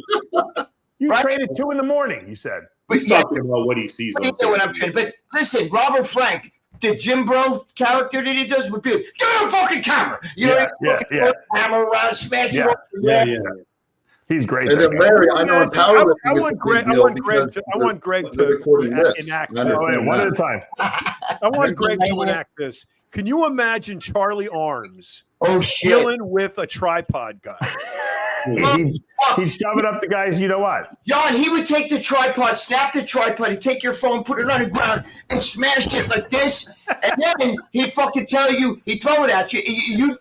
You train at 2 in the morning, you said. He's talking about what he sees on when I'm training. But listen, Robert Frank, the Jim Bro character that he does would be, give him a fucking camera. Camera around, smash it up. Yeah. He's great. And then Larry, I know in powerlifting, I want Greg to enact this. One at a time. I want Greg to enact this. Can you imagine Charlie Arms dealing with a tripod guy? He'd shove it up the guys, you know what? John, he would take the tripod, snap the tripod, he'd take your phone, put it on the ground, and smash it like this. And then he'd fucking tell you, he'd throw it at you.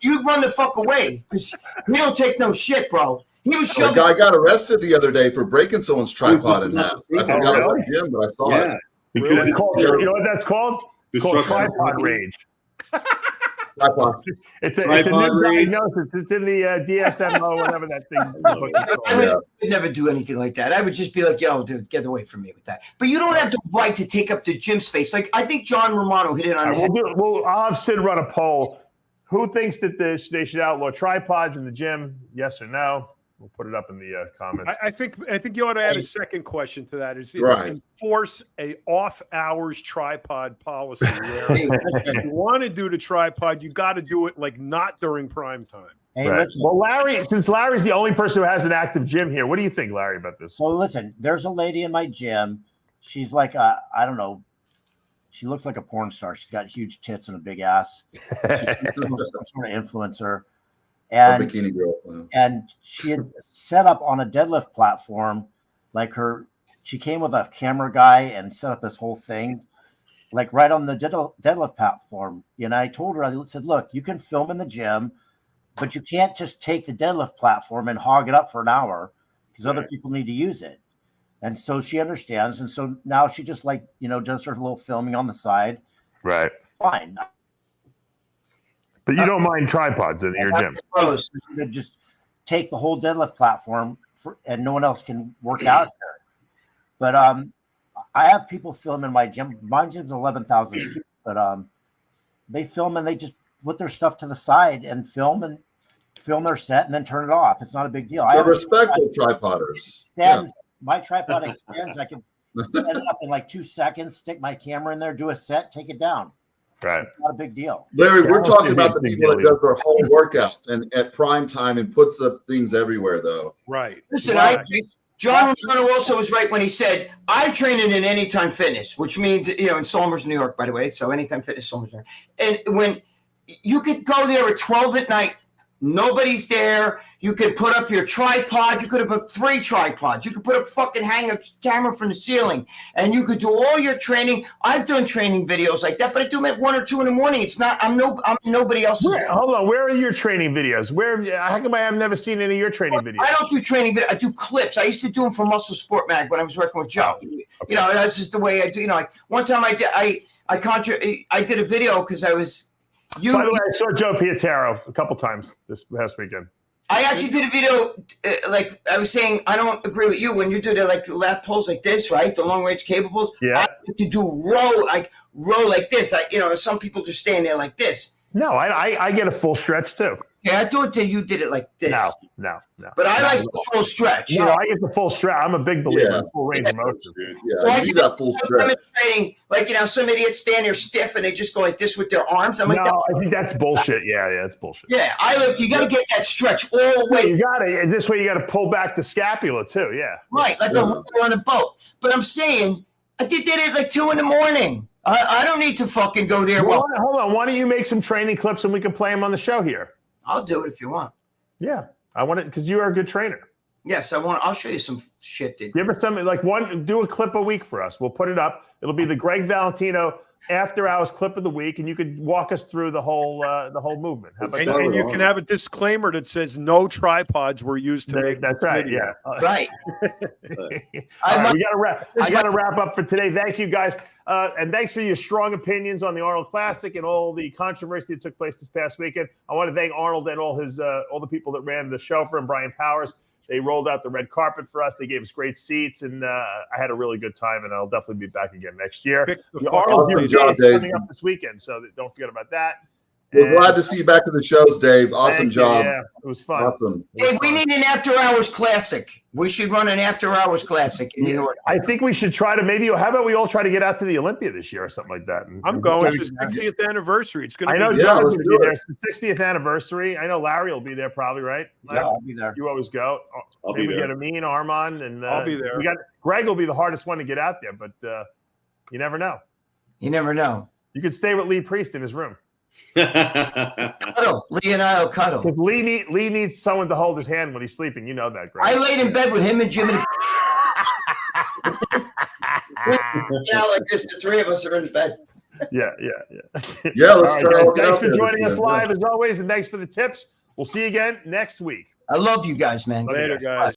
You'd run the fuck away because he don't take no shit, bro. He was a guy got arrested the other day for breaking someone's tripod in half. I forgot about Jim, but I saw it. Because you know what that's called? It's called tripod rage. It's a new diagnosis. It's in the DSM-O, whatever that thing. I would never do anything like that. I would just be like, yo, dude, get away from me with that. But you don't have the right to take up the gym space. Like, I think John Romano hit it on the head. I'll have Sid run a poll. Who thinks that they should outlaw tripods in the gym? Yes or no? We'll put it up in the comments. I think you ought to add a second question to that. Is enforce a off-hours tripod policy. Where if you want to do the tripod, you got to do it like not during prime time. Hey, listen. Well, Larry, since Larry's the only person who has an active gym here, what do you think, Larry, about this? So listen, there's a lady in my gym. She's like I don't know. She looks like a porn star. She's got huge tits and a big ass. She's some sort of influencer. And Bikini girl. And she had set up on a deadlift platform, she came with a camera guy and set up this whole thing, like right on the deadlift platform. And I told her, I said, look, you can film in the gym, but you can't just take the deadlift platform and hog it up for an hour because other people need to use it. And so she understands. And so now she just does her little filming on the side. Right. Fine. But you don't mind tripods in your gym. You could just take the whole deadlift platform and no one else can work out there. But I have people film in my gym. My gym's 11,000 feet, but they film and they just put their stuff to the side and film their set and then turn it off. It's not a big deal. They're respectful tripoders. My tripod extends. I can set it up in like 2 seconds, stick my camera in there, do a set, take it down. Right. It's not a big deal. Larry, we're talking about the people that does their whole workouts and at prime time and puts up things everywhere, though. Right. Listen, John Romano also was right when he said, I train in Anytime Fitness, which means, in Somers, New York, by the way. So Anytime Fitness, Somers. And when you could go there at 12 at night, nobody's there. You could put up your tripod. You could have put 3 tripods. You could put up hang a camera from the ceiling, and you could do all your training. I've done training videos like that, but I do them at 1 or 2 in the morning. It's not. I'm nobody else's. Hold on. Where are your training videos? How come I have never seen any of your training videos? I don't do training videos. I do clips. I used to do them for Muscle Sport Mag when I was working with Joe. Okay. That's just the way I do. Like one time I did a video because I was. By the way, I saw Joe Pietaro a couple times this past weekend. I actually did a video, like I was saying, I don't agree with you when you do the like lat pulls like this, right? The long range cable pulls. Yeah. I like to do row like this. Some people just stand there like this. No, I get a full stretch too. Yeah, I do it till you did it like this. No. But I like the full stretch. No, I get the full stretch. I'm a big believer in full range of motion. Yeah, So I you did got full stretch. demonstrating, some idiots stand there stiff and they just go like this with their arms. I'm like, No, I think that's bullshit. Yeah, that's bullshit. yeah, you got to get that stretch all the way. You got to. This way, you got to pull back the scapula too. Yeah. Right, like a rower on a boat. But I'm saying, I did it at like 2 a.m. I don't need to fucking go there. Well, hold on. Why don't you make some training clips and we can play them on the show here? I'll do it if you want. Yeah, I want it because you are a good trainer. Yes, I want. I'll show you some shit. Give us something like do a clip a week for us. We'll put it up. It'll be the Greg Valentino after hours clip of the week, and you could walk us through the whole movement. How about that? And you can have a disclaimer that says no tripods were used to make. That's right. Yeah. Right. We got to wrap up for today. Thank you guys, and thanks for your strong opinions on the Arnold Classic and all the controversy that took place this past weekend. I want to thank Arnold and all the people that ran the show for him. Brian Powers. They rolled out the red carpet for us. They gave us great seats, and I had a really good time. And I'll definitely be back again next year. Arnold's coming up this weekend, so don't forget about that. We're glad to see you back in the shows, Dave. Awesome job. Yeah, it was fun. Awesome. Dave, we need an after-hours classic. We should run an after-hours classic. I think we should try to how about we all try to get out to the Olympia this year or something like that? I'm going. It's the 60th anniversary. It's going to be. I know Joe's going to be there. It's the 60th anniversary. I know Larry will be there probably, right? Yeah, I'll be there. You always go. Maybe we get Amin, Armand, and I'll be there. Greg will be the hardest one to get out there, but you never know. You never know. You could stay with Lee Priest in his room. Cuddle. Lee and I will cuddle. Because Lee needs someone to hold his hand when he's sleeping. You know that, Greg. I laid in bed with him and Jimmy. Like this, the three of us are in bed. Yeah. Yeah, let's try. Guys, thanks for joining us live as always, and thanks for the tips. We'll see you again next week. I love you guys, man. Later, guys.